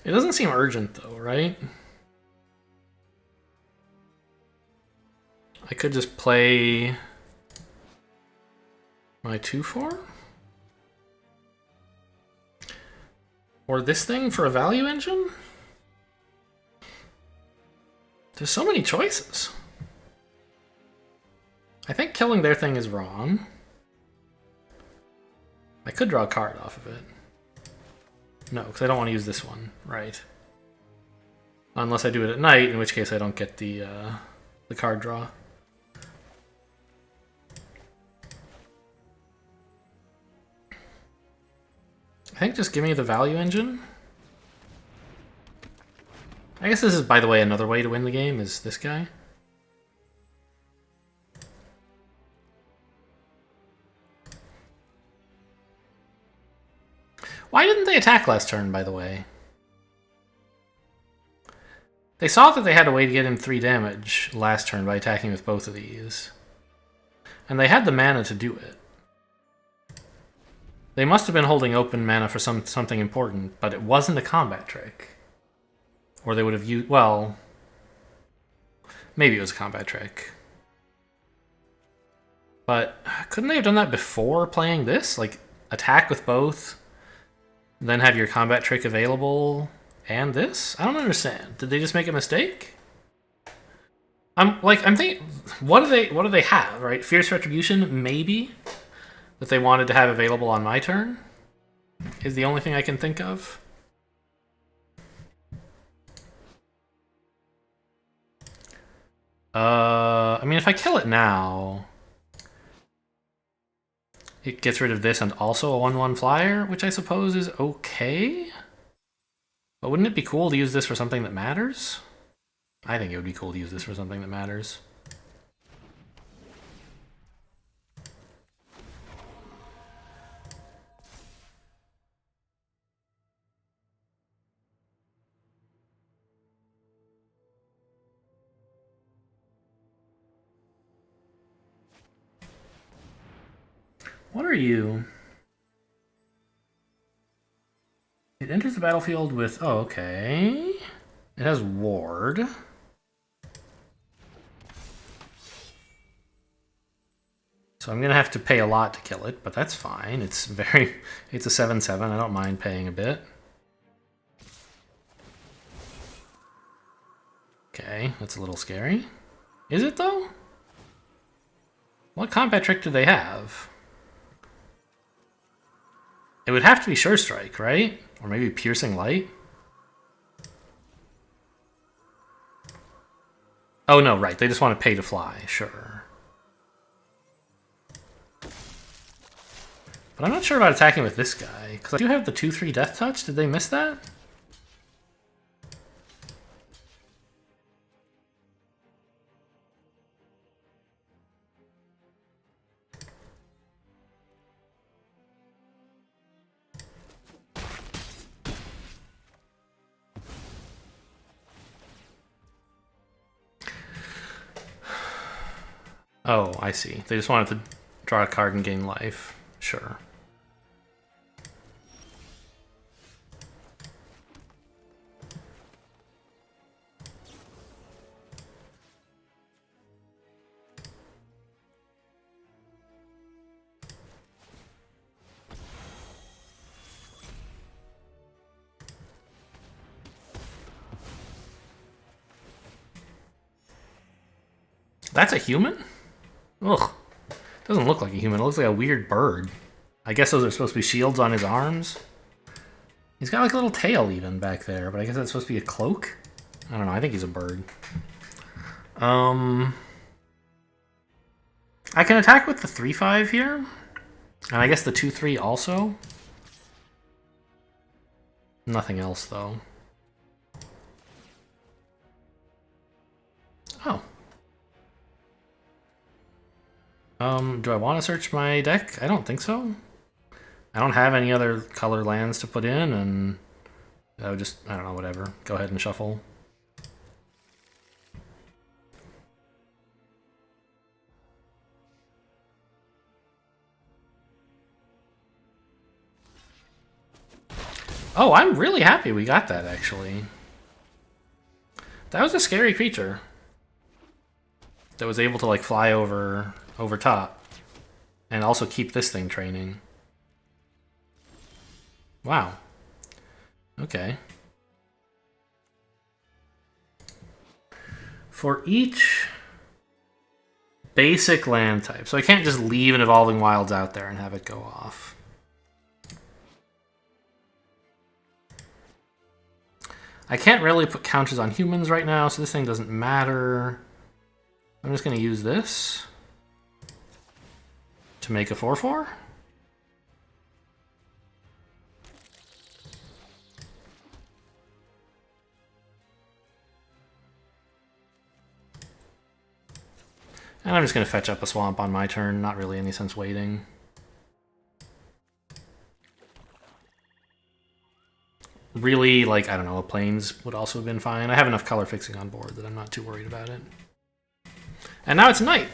It doesn't seem urgent, though, right? I could just play my 2/4? Or this thing for a value engine? There's so many choices. I think killing their thing is wrong. I could draw a card off of it. No, because I don't want to use this one. Right. Unless I do it at night, in which case I don't get the card draw. I think just give me the value engine. I guess this is, by the way, another way to win the game is this guy. Why didn't they attack last turn, by the way? They saw that they had a way to get in 3 damage last turn by attacking with both of these. And they had the mana to do it. They must have been holding open mana for something important, but it wasn't a combat trick. Or they would have used... well... maybe it was a combat trick. But couldn't they have done that before playing this? Like, attack with both, then have your combat trick available, and this? I don't understand. Did they just make a mistake? I'm thinking, what do they have, right? Fierce Retribution, maybe, that they wanted to have available on my turn, is the only thing I can think of. I mean, if I kill it now, it gets rid of this and also a 1/1 flyer, which I suppose is okay. But wouldn't it be cool to use this for something that matters? I think it would be cool to use this for something that matters. What are you? It enters the battlefield with... oh, okay. It has ward. So I'm going to have to pay a lot to kill it, but that's fine. It's a 7/7. I don't mind paying a bit. Okay, that's a little scary. Is it, though? What combat trick do they have? It would have to be Sure Strike, right? Or maybe Piercing Light? Oh, no, right. They just want to pay to fly. Sure. But I'm not sure about attacking with this guy, because I do have the 2/3 Death Touch. Did they miss that? Oh, I see. They just wanted to draw a card and gain life. Sure. That's a human? Ugh. Doesn't look like a human. It looks like a weird bird. I guess those are supposed to be shields on his arms. He's got like a little tail even back there, but I guess that's supposed to be a cloak? I don't know. I think he's a bird. I can attack with the 3/5 here. And I guess the 2/3 also. Nothing else, though. Oh. Do I want to search my deck? I don't think so. I don't have any other color lands to put in, and I would just, I don't know, whatever. Go ahead and shuffle. Oh, I'm really happy we got that, actually. That was a scary creature that was able to, like, fly over top and also keep this thing training. Wow. Okay. For each basic land type, so I can't just leave an Evolving Wilds out there and have it go off. I can't really put counters on humans right now, so this thing doesn't matter. I'm just going to use this to make a 4/4. And I'm just going to fetch up a swamp on my turn. Not really any sense waiting. Really, like, I don't know, a Plains would also have been fine. I have enough color fixing on board that I'm not too worried about it. And now it's night.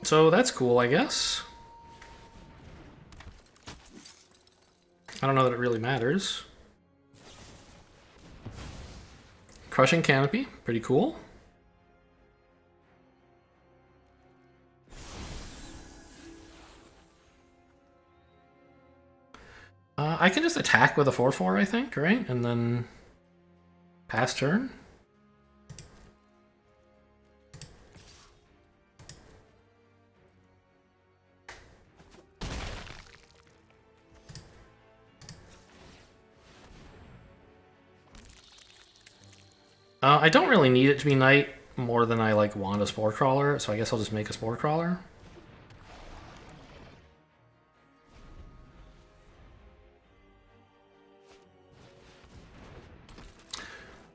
So that's cool, I guess. I don't know that it really matters. Crushing Canopy, pretty cool. I can just attack with a 4/4, I think, right? And then pass turn. I don't really need it to be night more than I like want a Spore Crawler, so I guess I'll just make a Spore Crawler.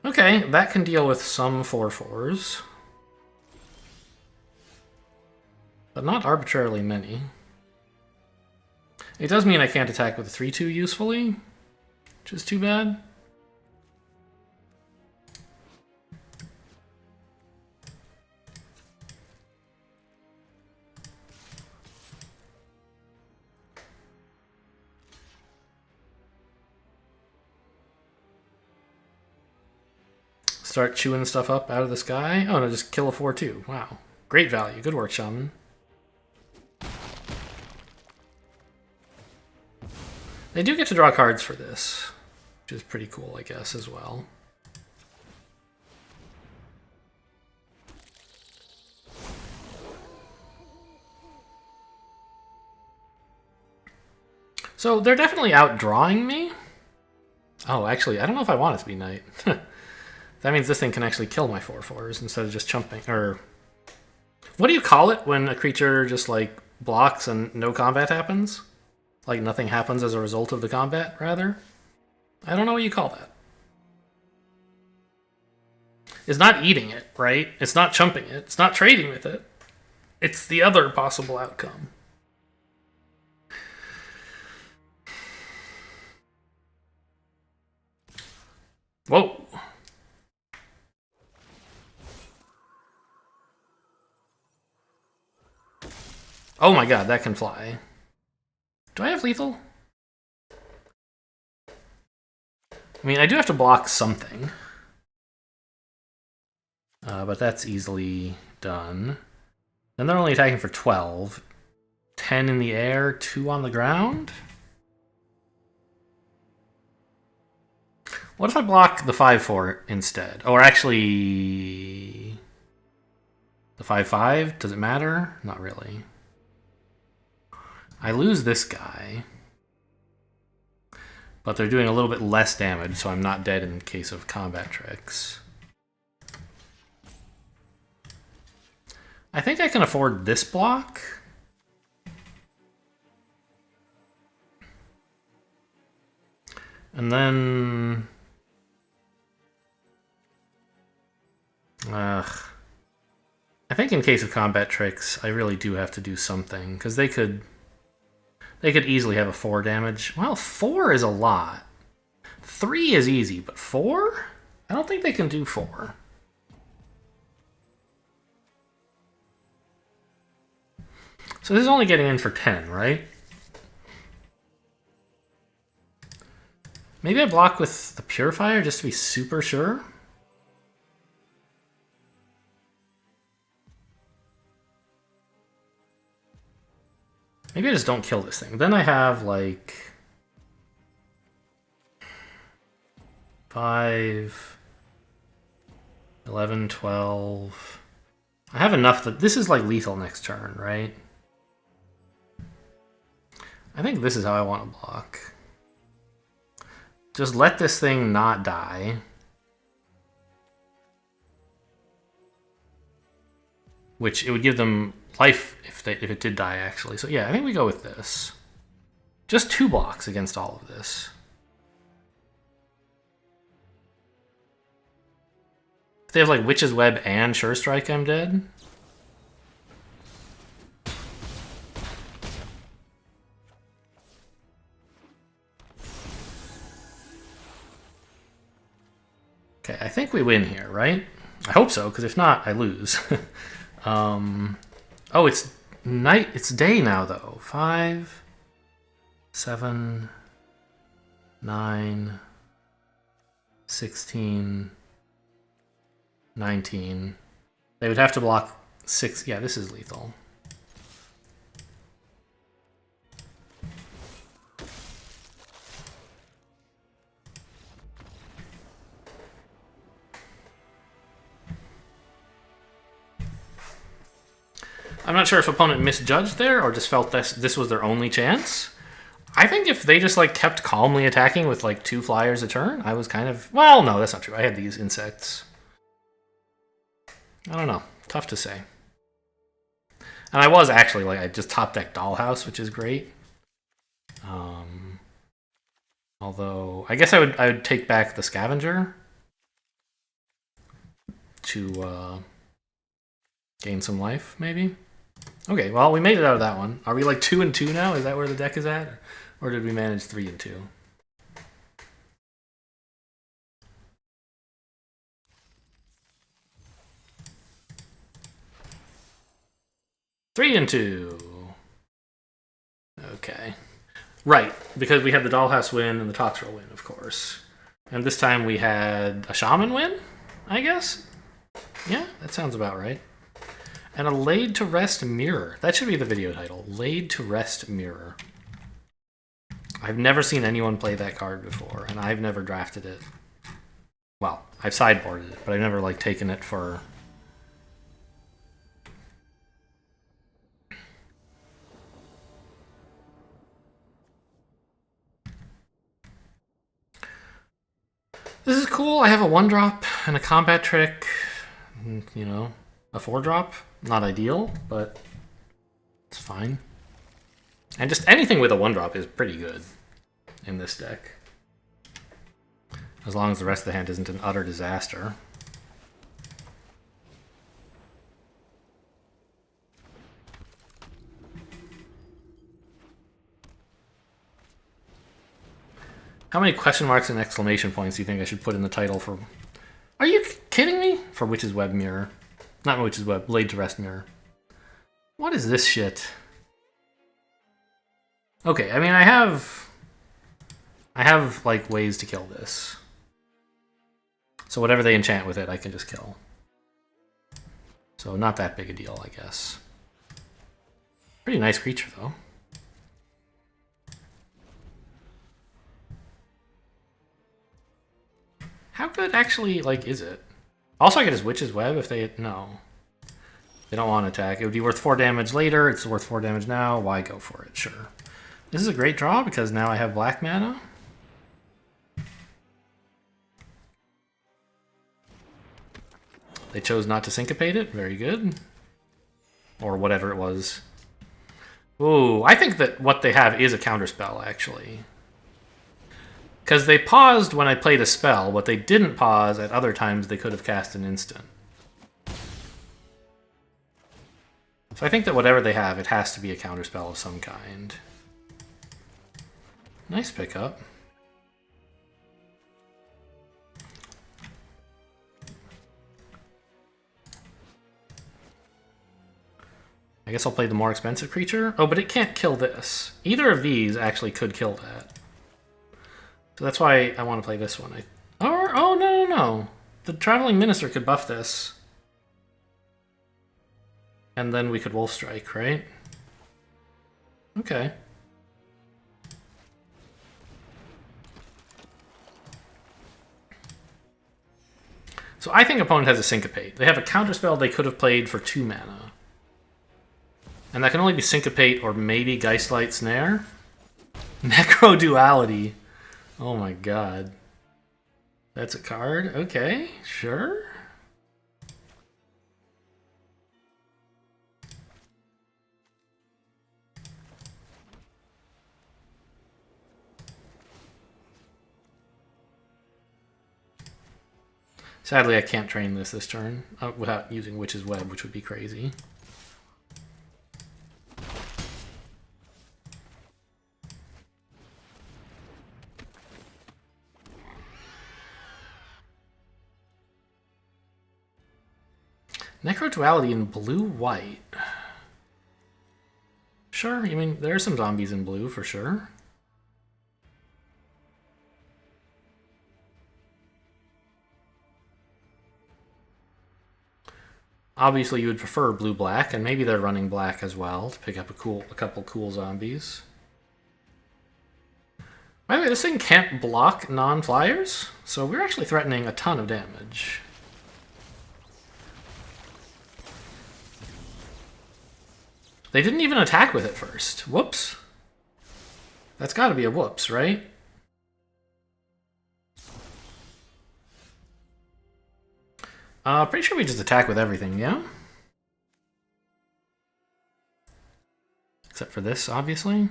Okay, that can deal with some 4/4s. But not arbitrarily many. It does mean I can't attack with a 3/2 usefully, which is too bad. Start chewing stuff up out of the sky. Oh no, just kill a 4/2. Wow. Great value. Good work, Shaman. They do get to draw cards for this, which is pretty cool, I guess, as well. So they're definitely outdrawing me. Oh, actually, I don't know if I want it to be night. That means this thing can actually kill my 4/4s instead of just chumping. Or what do you call it when a creature just like blocks and no combat happens? Like nothing happens as a result of the combat, rather? I don't know what you call that. It's not eating it, right? It's not chumping it. It's not trading with it. It's the other possible outcome. Whoa. Oh my god, that can fly. Do I have lethal? I mean, I do have to block something. But that's easily done. And they're only attacking for 12. 10 in the air, 2 on the ground? What if I block the 5/4 instead? Or actually... the 5/5? Does it matter? Not really. I lose this guy. But they're doing a little bit less damage, so I'm not dead in case of combat tricks. I think I can afford this block. And then... I think in case of combat tricks, I really do have to do something, because they could easily have a 4 damage. Well, 4 is a lot. 3 is easy, but 4? I don't think they can do 4. So this is only getting in for 10, right? Maybe I block with the Purifier just to be super sure. Maybe I just don't kill this thing. Then I have like 5, 11, 12. I have enough that this is like lethal next turn, right? I think this is how I want to block. Just let this thing not die. Which it would give them life if it did die, actually. So yeah, I think we go with this. Just 2 blocks against all of this. If they have like Witch's Web and Sure Strike, I'm dead. Okay, I think we win here, right? I hope so, because if not, I lose. Oh, it's night. It's day now, though. 5, 7, 9, 16, 19. They would have to block 6. Yeah, this is lethal. I'm not sure if opponent misjudged there or just felt this was their only chance. I think if they just like kept calmly attacking with like 2 flyers a turn, I was kind of... Well, no, that's not true. I had these insects. I don't know. Tough to say. And I was actually like, I just top decked Dollhouse, which is great. Although, I guess I would take back the Scavenger to gain some life, maybe. Okay, well, we made it out of that one. Are we like 2 and 2 now? Is that where the deck is at? Or did we manage 3 and 2? Three and 2. Okay. Right, because we had the Dollhouse win and the Toxtrol win, of course. And this time we had a Shaman win, I guess? Yeah, that sounds about right. And a Laid to Rest Mirror. That should be the video title. Laid to Rest Mirror. I've never seen anyone play that card before, and I've never drafted it. Well, I've sideboarded it, but I've never like taken it for... This is cool. I have a 1-drop and a combat trick. You know, a 4-drop. Not ideal, but it's fine. And just anything with a 1-drop is pretty good in this deck. As long as the rest of the hand isn't an utter disaster. How many question marks and exclamation points do you think I should put in the title for... Are you kidding me? For Witch's Web Mirror. Not Witch's Web, Laid to Rest Mirror. What is this shit? Okay, I mean, I have like ways to kill this. So whatever they enchant with it, I can just kill. So not that big a deal, I guess. Pretty nice creature, though. How good, actually, like, is it? Also, I get his Witch's Web if they... No. They don't want to attack. It would be worth 4 damage later. It's worth 4 damage now. Why go for it? Sure. This is a great draw because now I have black mana. They chose not to syncopate it. Very good. Or whatever it was. Ooh, I think that what they have is a counterspell, actually. Because they paused when I played a spell. What they didn't pause at other times, they could have cast an instant. So I think that whatever they have, it has to be a counterspell of some kind. Nice pickup. I guess I'll play the more expensive creature. Oh, but it can't kill this. Either of these actually could kill that. So that's why I want to play this one. Oh, no. The Traveling Minister could buff this. And then we could Wolf Strike, right? Okay. So I think opponent has a Syncopate. They have a counterspell they could have played for 2 mana. And that can only be Syncopate or maybe Geistlight Snare. Necro Duality. Oh my god. That's a card? Okay, sure. Sadly, I can't train this turn without using Witch's Web, which would be crazy. Necro-duality in blue-white. Sure, I mean, there are some zombies in blue, for sure. Obviously, you would prefer blue-black, and maybe they're running black as well to pick up a couple cool zombies. By the way, this thing can't block non-flyers, so we're actually threatening a ton of damage. They didn't even attack with it first. Whoops. That's gotta be a whoops, right? Pretty sure we just attack with everything, yeah? Except for this, obviously.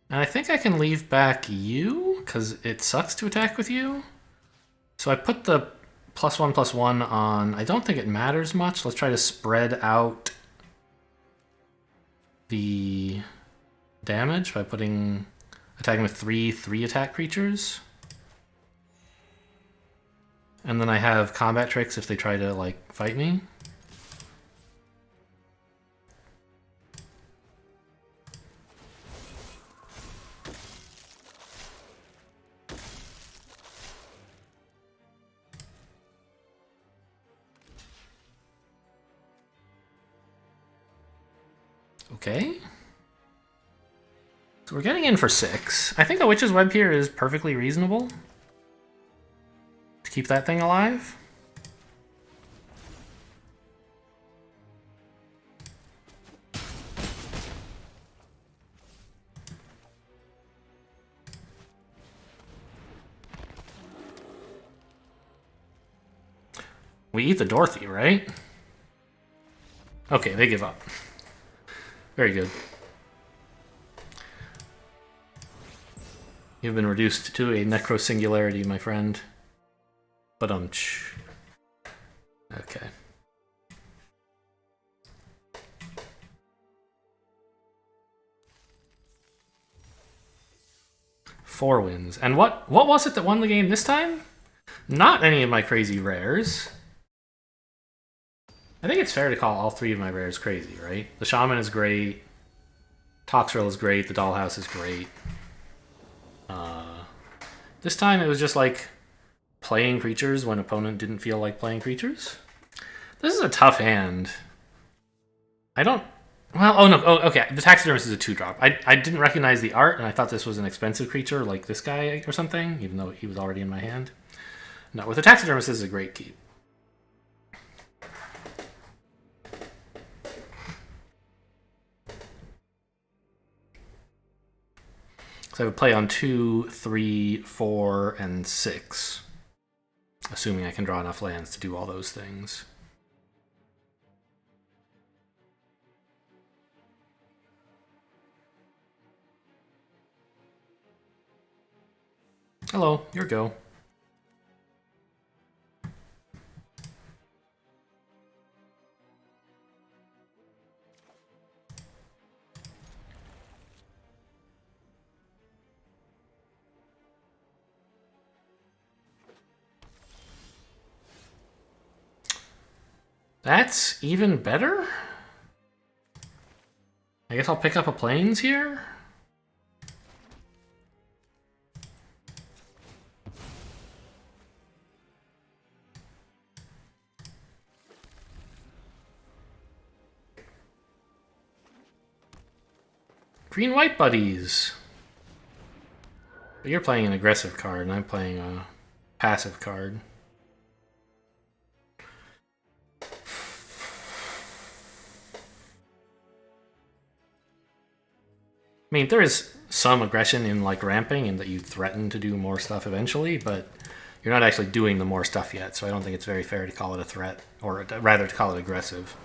And I think I can leave back you, because it sucks to attack with you. So I put the +1/+1 on. I don't think it matters much. Let's try to spread out the damage by attacking with three attack creatures. And then I have combat tricks if they try to, like, fight me. Okay. So we're getting in for 6. I think a Witch's Web here is perfectly reasonable to keep that thing alive. We eat the Dorothy, right? Okay, they give up. Very good. You've been reduced to a necro singularity, my friend. But okay. Four wins. And what was it that won the game this time? Not any of my crazy rares. I think it's fair to call all 3 of my rares crazy, right? The Shaman is great. Toxrill is great. The Dollhouse is great. This time it was just like playing creatures when opponent didn't feel like playing creatures. This is a tough hand. I don't... Well, oh no, okay. The Taxidermist is a 2-drop. I didn't recognize the art, and I thought this was an expensive creature like this guy or something, even though he was already in my hand. No, with the Taxidermist, this is a great keep. So I would play on 2, 3, 4, and 6. Assuming I can draw enough lands to do all those things. Hello, your go. That's even better? I guess I'll pick up a plains here? Green-white buddies. But you're playing an aggressive card, and I'm playing a passive card. I mean, there is some aggression in, like, ramping and that you threaten to do more stuff eventually, but you're not actually doing the more stuff yet, so I don't think it's very fair to call it a threat, or rather to call it aggressive.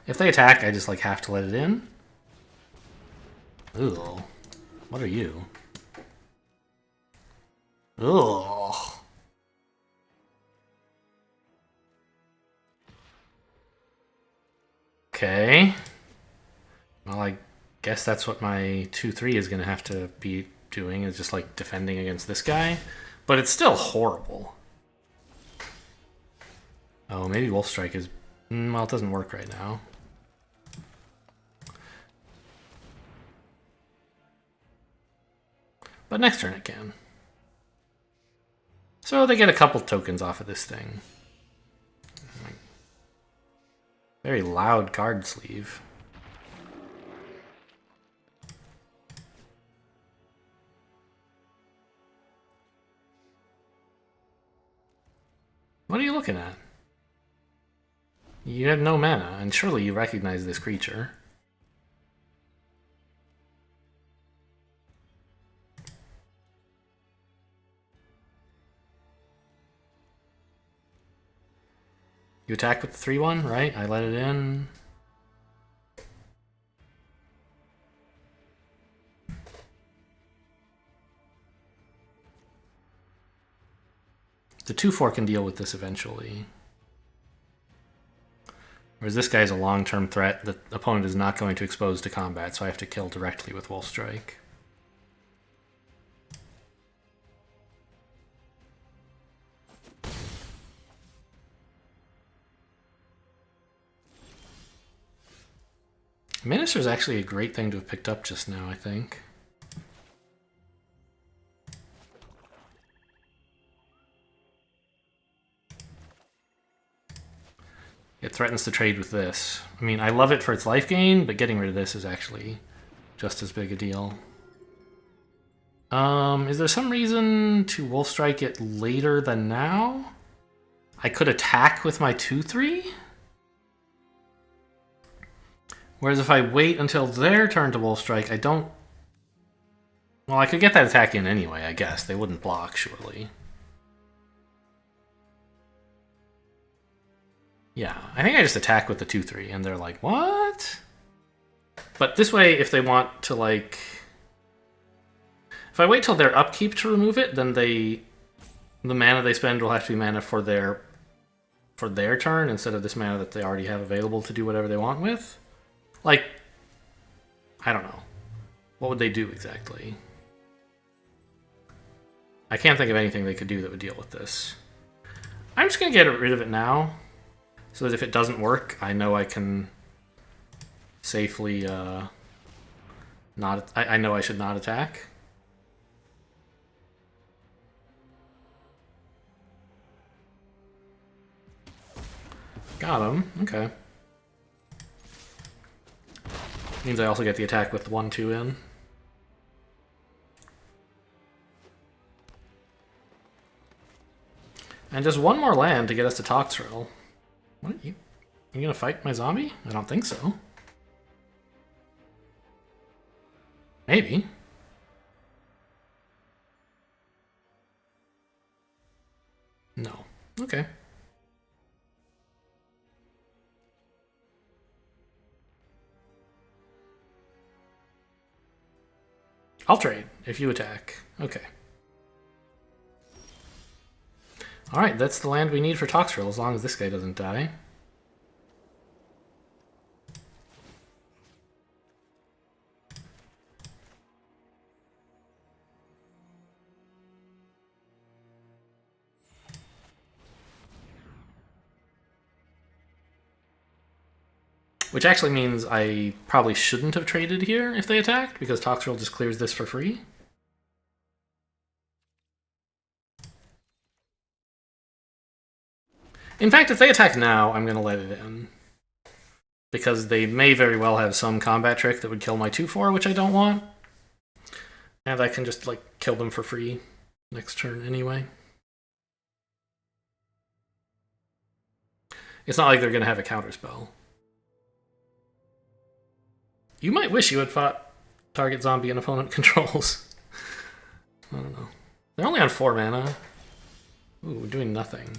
If they attack, I just, like, have to let it in. Ooh. What are you? Ugh. Okay. Well, I guess that's what my 2/3 is going to have to be doing, is just like defending against this guy. But it's still horrible. Oh, maybe Wolf Strike is... well, it doesn't work right now. But next turn it can. So they get a couple tokens off of this thing. Very loud card sleeve. What are you looking at? You have no mana, and surely you recognize this creature. You attack with the 3/1, right? I let it in. The 2/4 can deal with this eventually. Whereas this guy is a long-term threat that the opponent is not going to expose to combat, so I have to kill directly with Wolf Strike. Minister is actually a great thing to have picked up just now, I think. It threatens to trade with this. I mean, I love it for its life gain, but getting rid of this is actually just as big a deal. Is there some reason to Wolf Strike it later than now? I could attack with my 2/3? Whereas if I wait until their turn to Wolf Strike, I don't... well, I could get that attack in anyway, I guess. They wouldn't block, surely. Yeah, I think I just attack with the 2/3, and they're like, what? But this way, if they want to, like... if I wait till their upkeep to remove it, then the mana they spend will have to be mana for their turn, instead of this mana that they already have available to do whatever they want with. Like, I don't know. What would they do exactly? I can't think of anything they could do that would deal with this. I'm just going to get rid of it now, so that if it doesn't work, I know I can safely not... I know I should not attack. Got him. Okay. Means I also get the attack with the 1/2 in. And just one more land to get us to Toxrill. What? You gonna fight my zombie? I don't think so. Maybe. No. Okay. I'll trade if you attack. Okay. Alright, that's the land we need for Toxrill, as long as this guy doesn't die. Which actually means I probably shouldn't have traded here if they attacked, because Toxrill just clears this for free. In fact, if they attack now, I'm going to let it in. Because they may very well have some combat trick that would kill my 2/4, which I don't want. And I can just, like, kill them for free next turn anyway. It's not like they're going to have a counterspell. You might wish you had fought target zombie and opponent controls. I don't know. They're only on 4 mana. Ooh, we're doing nothing.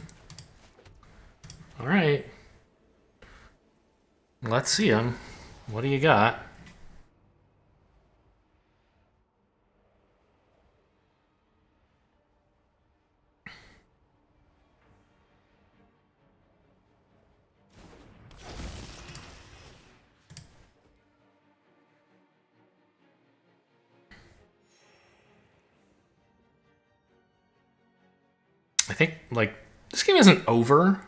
Alright. Let's see them. What do you got? I think, like, this game isn't over.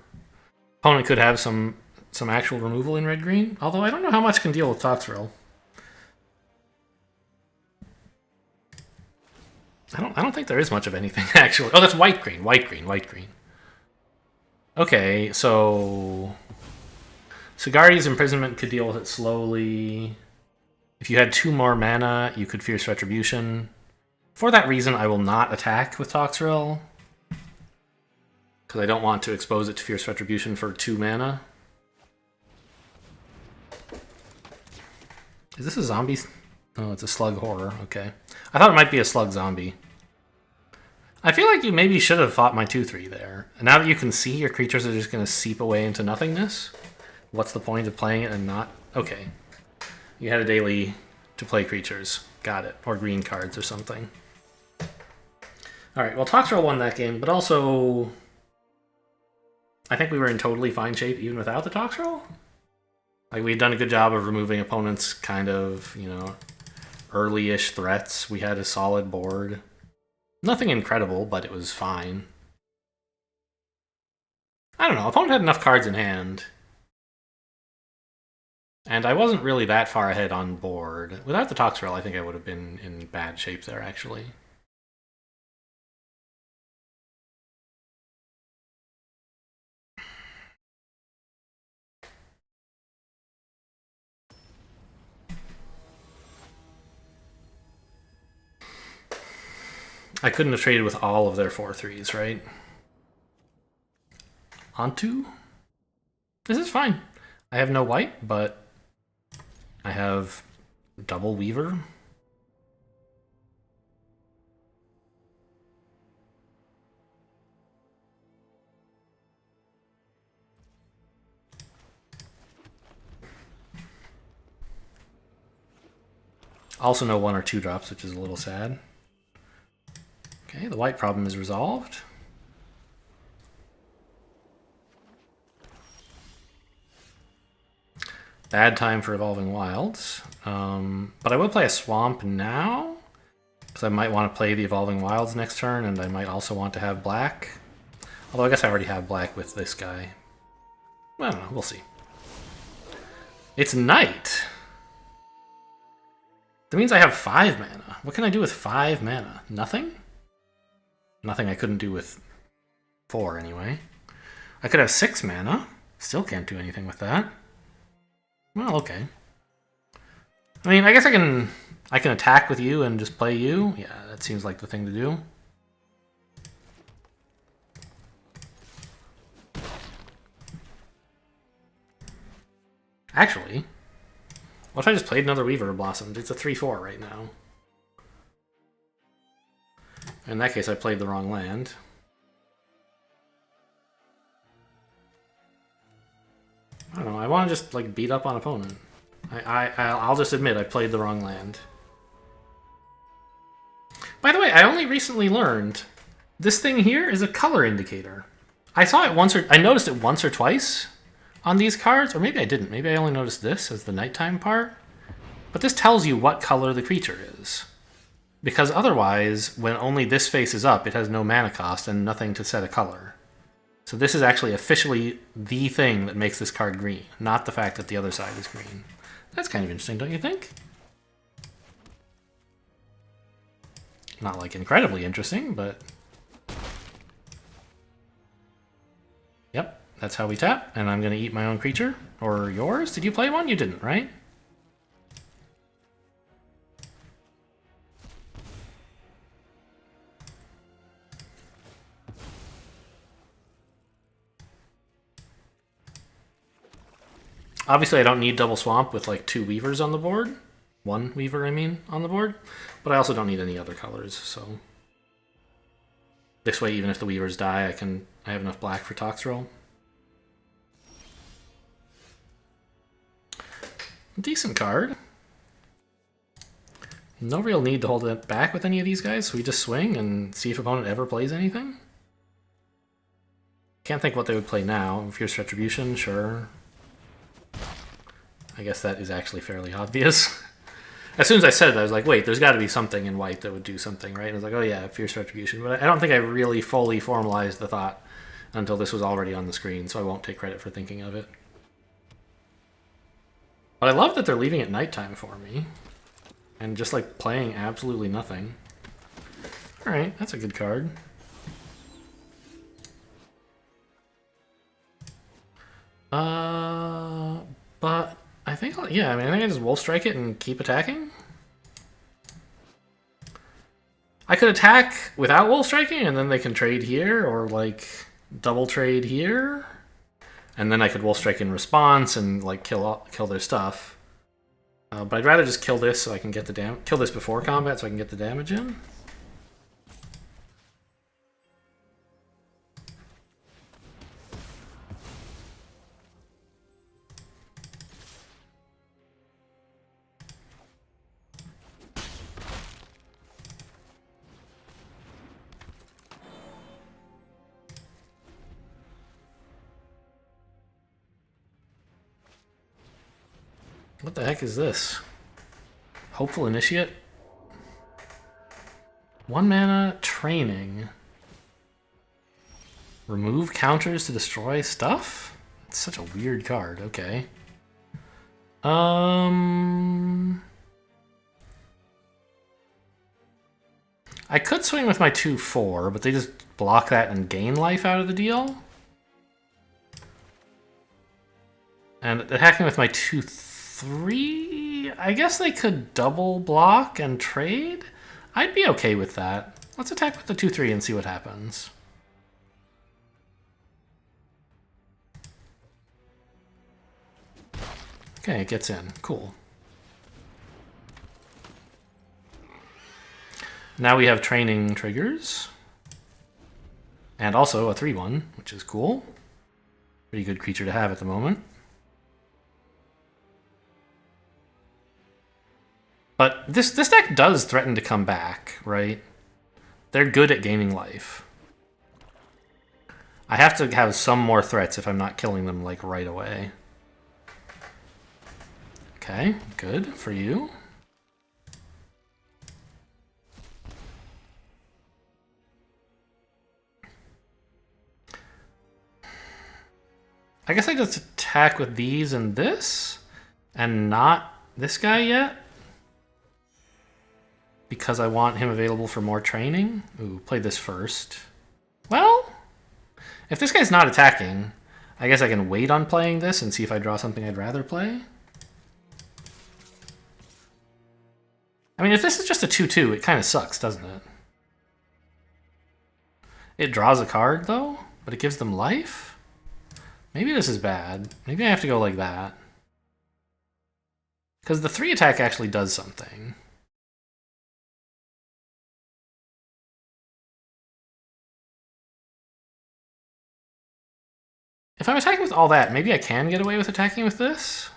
Opponent could have some actual removal in red-green, although I don't know how much can deal with Toxrill. I don't think there is much of anything, actually. Oh, that's white-green, white-green, white-green. Okay, so... Sigari's Imprisonment could deal with it slowly. If you had 2 more mana, you could Fierce Retribution. For that reason, I will not attack with Toxrill, because I don't want to expose it to Fierce Retribution for 2 mana. Is this a zombie? Oh, it's a slug horror. Okay. I thought it might be a slug zombie. I feel like you maybe should have fought my 2/3 there. And now that you can see your creatures are just going to seep away into nothingness, what's the point of playing it and not... Okay. You had a daily to play creatures. Got it. Or green cards or something. Alright, well, Toxrill won that game, but also... I think we were in totally fine shape even without the Toxrill. Like, we'd done a good job of removing opponents' kind of, you know, early-ish threats. We had a solid board. Nothing incredible, but it was fine. I don't know, opponent had enough cards in hand. And I wasn't really that far ahead on board. Without the Toxrill, I think I would have been in bad shape there, actually. I couldn't have traded with all of their 4/3s, right? Onto? This is fine. I have no white, but I have double Weaver. Also no 1 or 2 drops, which is a little sad. Okay, the white problem is resolved. Bad time for Evolving Wilds. But I will play a Swamp now, because I might want to play the Evolving Wilds next turn, and I might also want to have black. Although I guess I already have black with this guy. I don't know, we'll see. It's night! That means I have 5 mana. What can I do with 5 mana? Nothing? Nothing I couldn't do with 4, anyway. I could have 6 mana. Still can't do anything with that. Well, okay. I mean, I guess I can attack with you and just play you. Yeah, that seems like the thing to do. Actually, what if I just played another Weaver Blossomed? It's a 3/4 right now. In that case, I played the wrong land. I don't know, I want to just, like, beat up on opponent. I'll just admit I played the wrong land. By the way, I only recently learned this thing here is a color indicator. I saw it I noticed it once or twice on these cards, or maybe I didn't. Maybe I only noticed this as the nighttime part. But this tells you what color the creature is. Because otherwise, when only this face is up, it has no mana cost and nothing to set a color. So this is actually officially the thing that makes this card green, not the fact that the other side is green. That's kind of interesting, don't you think? Not, like, incredibly interesting, but... Yep, that's how we tap, and I'm going to eat my own creature. Or yours? Did you play one? You didn't, right? Obviously, I don't need double swamp with like 2 weavers on the board. 1 weaver, I mean, on the board. But I also don't need any other colors, so... This way, even if the weavers die, I have enough black for Toxrill. Decent card. No real need to hold it back with any of these guys, so we just swing and see if opponent ever plays anything. Can't think what they would play now. Fierce Retribution, sure. I guess that is actually fairly obvious. As soon as I said that, I was like, wait, there's got to be something in white that would do something, right? And I was like, oh yeah, Fierce Retribution. But I don't think I really fully formalized the thought until this was already on the screen, so I won't take credit for thinking of it. But I love that they're leaving it nighttime for me. And just like playing absolutely nothing. Alright, that's a good card. But I think, yeah, I mean, I think I just Wolf Strike it and keep attacking. I could attack without Wolf Striking, and then they can trade here, or like double trade here. And then I could Wolf Strike in response and like kill their stuff. But I'd rather just kill this so I can get the kill this before combat so I can get the damage in. What the heck is this? Hopeful Initiate? 1 mana training. Remove counters to destroy stuff? It's such a weird card, okay. I could swing with my 2/4, but they just block that and gain life out of the deal. And attacking with my 2/3, I guess they could double block and trade. I'd be okay with that. Let's attack with the 2/3 and see what happens. Okay, it gets in. Cool. Now we have training triggers. And also a 3/1, which is cool. Pretty good creature to have at the moment. But this deck does threaten to come back, right? They're good at gaining life. I have to have some more threats if I'm not killing them like right away. Okay, good for you. I guess I just attack with these and this, and not this guy yet. Because I want him available for more training. Ooh, play this first. Well, if this guy's not attacking, I guess I can wait on playing this and see if I draw something I'd rather play. I mean, if this is just a 2/2, it kind of sucks, doesn't it? It draws a card, though, but it gives them life? Maybe this is bad. Maybe I have to go like that. Because the 3 attack actually does something. If I'm attacking with all that, maybe I can get away with attacking with this?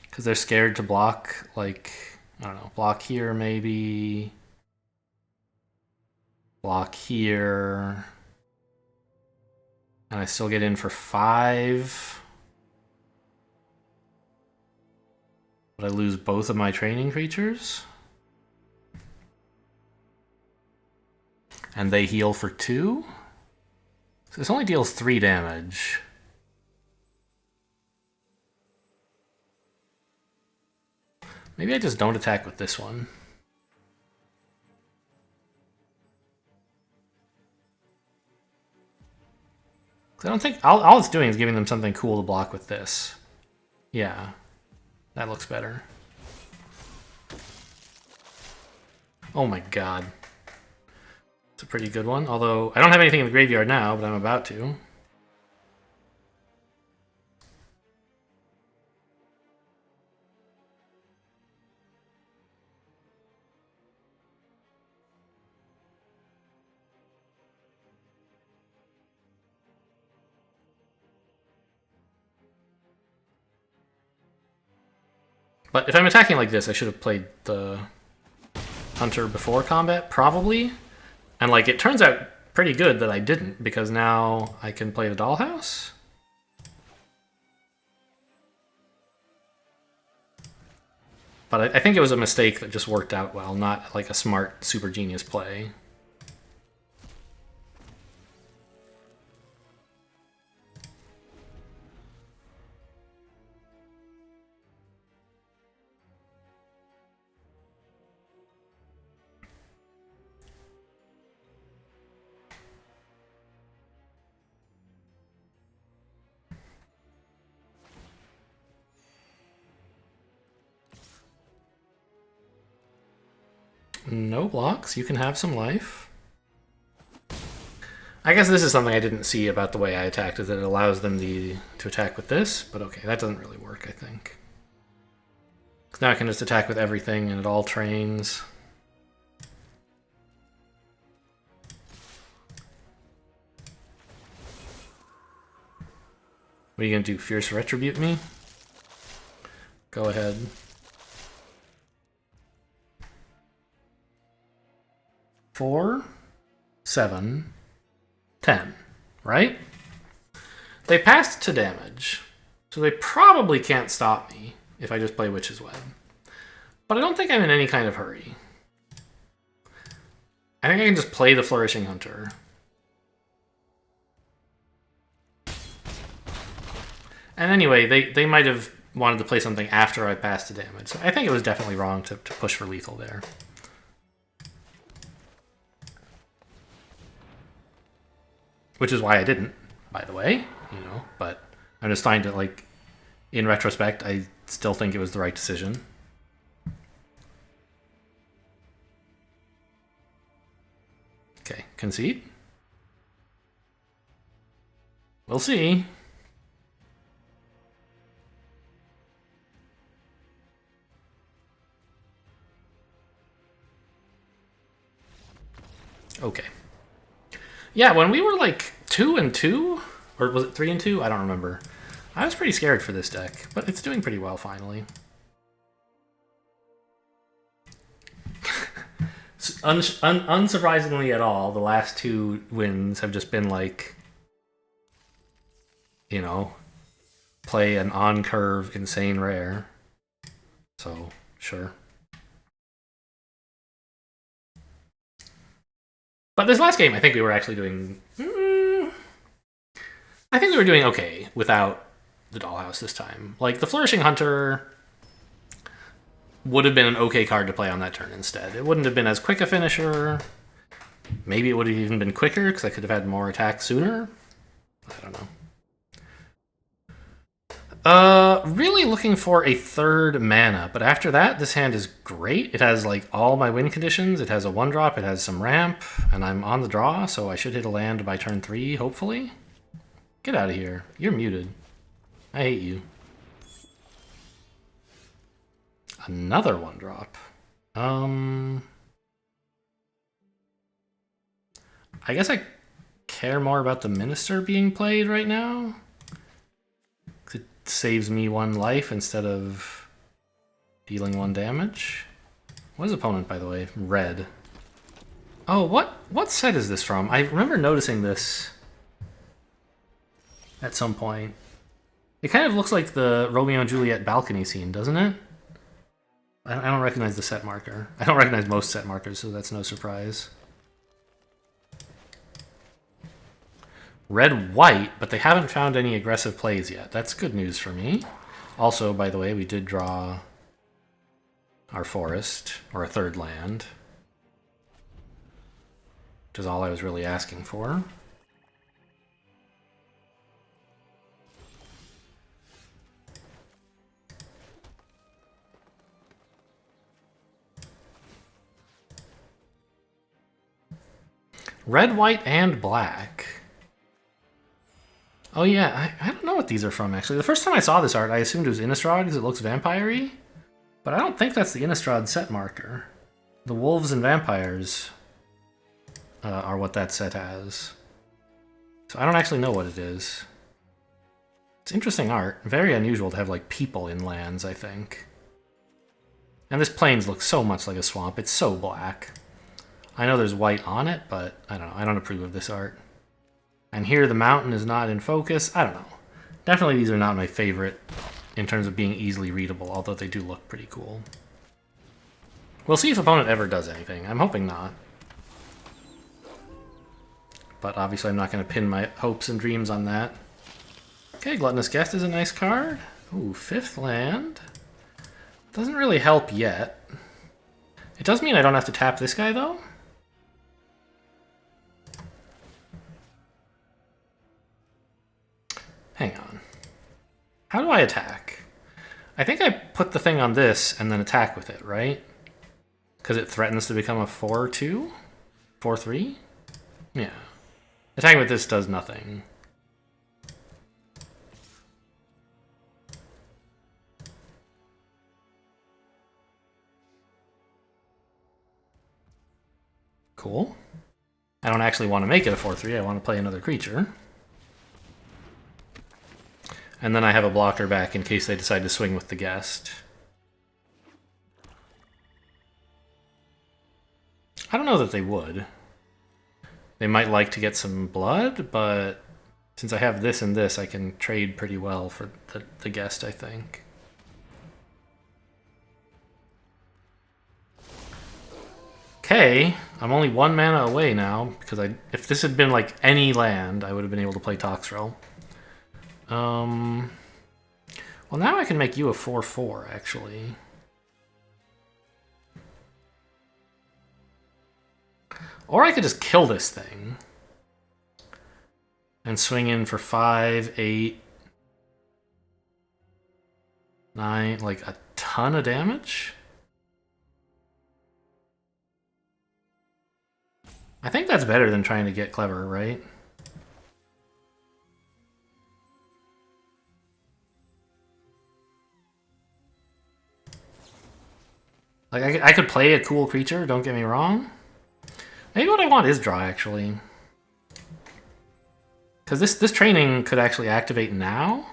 Because they're scared to block, like, I don't know, block here maybe. Block here. And I still get in for 5. But I lose both of my training creatures. And they heal for 2. So this only deals 3 damage. Maybe I just don't attack with this one. I don't think... All it's doing is giving them something cool to block with this. Yeah. That looks better. Oh my god. It's a pretty good one. Although, I don't have anything in the graveyard now, but I'm about to. But if I'm attacking like this, I should have played the Hunter before combat, probably. And like, it turns out pretty good that I didn't, because now I can play the Dollhouse. But I think it was a mistake that just worked out well, not like a smart, super genius play. No blocks, you can have some life. I guess this is something I didn't see about the way I attacked, is that it allows them to attack with this, but okay, that doesn't really work, I think. Because now I can just attack with everything and it all trains. What are you gonna do, Fierce Retribute me? Go ahead. Four, 7, 10, right? They passed to damage, so they probably can't stop me if I just play Witch's Web. But I don't think I'm in any kind of hurry. I think I can just play the Flourishing Hunter. And anyway, they might have wanted to play something after I passed to damage, so I think it was definitely wrong to push for lethal there. Which is why I didn't, by the way, you know, but I'm just trying to, like, in retrospect, I still think it was the right decision. Okay, concede. We'll see. Okay. Yeah, when we were like 2-2, or was it 3-2? I don't remember. I was pretty scared for this deck, but it's doing pretty well finally. Unsurprisingly at all, the last 2 wins have just been like, you know, play an on-curve insane rare. So, sure. But this last game, I think we were actually doing... I think we were doing okay without the Dollhouse this time. Like, the Flourishing Hunter would have been an okay card to play on that turn instead. It wouldn't have been as quick a finisher. Maybe it would have even been quicker, because I could have had more attack sooner. I don't know. Really looking for a 3rd mana, but after that, this hand is great. It has, like, all my win conditions. It has a 1-drop, it has some ramp, and I'm on the draw, so I should hit a land by turn 3, hopefully. Get out of here. You're muted. I hate you. Another 1-drop. I guess I care more about the Minister being played right now. It saves me 1 life instead of dealing 1 damage. What is opponent, by the way? Red. Oh, what set is this from? I remember noticing this at some point. It kind of looks like the Romeo and Juliet balcony scene, doesn't it? I don't recognize the set marker. I don't recognize most set markers, so that's no surprise. Red-white, but they haven't found any aggressive plays yet. That's good news for me. Also, by the way, we did draw our forest, or a 3rd land, which is all I was really asking for. Red, white, and black. Oh yeah, I don't know what these are from, actually. The first time I saw this art, I assumed it was Innistrad because it looks vampire-y. But I don't think that's the Innistrad set marker. The wolves and vampires are what that set has. So I don't actually know what it is. It's interesting art. Very unusual to have, like, people in lands, I think. And this plains looks so much like a swamp. It's so black. I know there's white on it, but I don't know. I don't approve of this art. And here the mountain is not in focus. I don't know. Definitely these are not my favorite in terms of being easily readable, although they do look pretty cool. We'll see if opponent ever does anything. I'm hoping not. But obviously I'm not going to pin my hopes and dreams on that. Okay, Gluttonous Guest is a nice card. Ooh, 5th land. Doesn't really help yet. It does mean I don't have to tap this guy, though. Hang on. How do I attack? I think I put the thing on this and then attack with it, right? Because it threatens to become a 4-2? 4-3? Yeah. Attacking with this does nothing. Cool. I don't actually want to make it a 4-3, I want to play another creature. And then I have a blocker back in case they decide to swing with the guest. I don't know that they would. They might like to get some blood, but since I have this and this, I can trade pretty well for the guest, I think. Okay, I'm only 1 mana away now, because if this had been like any land, I would have been able to play Toxrill. Well, now I can make you a 4-4, actually. Or I could just kill this thing. And swing in for 5, 8, 9, like a ton of damage? I think that's better than trying to get clever, right? Like, I could play a cool creature, don't get me wrong. Maybe what I want is draw, actually. Because this training could actually activate now?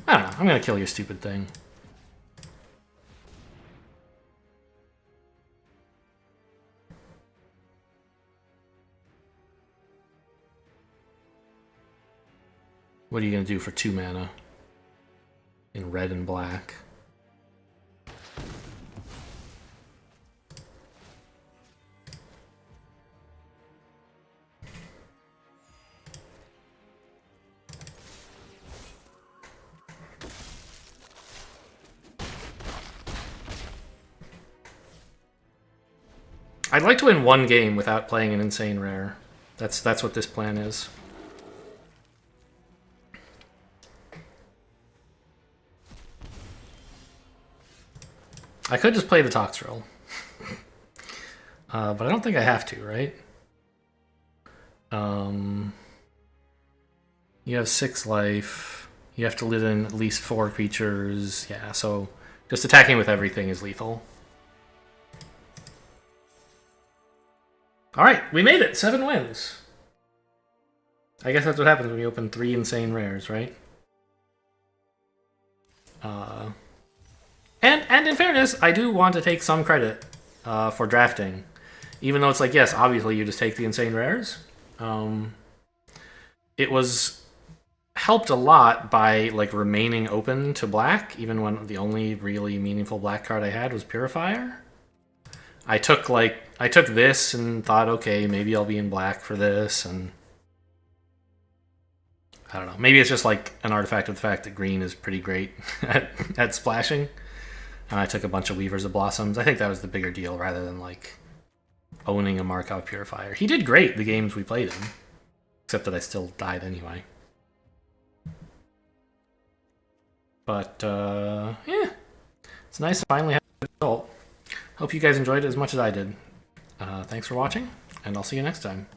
I don't know, I'm gonna kill your stupid thing. What are you gonna do for 2 mana? In red and black. I'd like to win 1 game without playing an insane rare. That's what this plan is. I could just play the Toxrill. But I don't think I have to, right? You have 6 life. You have to live in at least 4 creatures. Yeah, so just attacking with everything is lethal. Alright, we made it! 7 wins! I guess that's what happens when you open 3 insane rares, right? And in fairness, I do want to take some credit for drafting. Even though it's like, yes, obviously you just take the insane rares. It was helped a lot by like remaining open to black, even when the only really meaningful black card I had was Purifier. I took this and thought, okay, maybe I'll be in black for this, and I don't know. Maybe it's just like an artifact of the fact that green is pretty great at splashing. And I took a bunch of Weavers of Blossoms. I think that was the bigger deal rather than like owning a Markov Purifier. He did great the games we played him, except that I still died anyway. But yeah, it's nice to finally have a result. Hope you guys enjoyed it as much as I did. Thanks for watching, and I'll see you next time.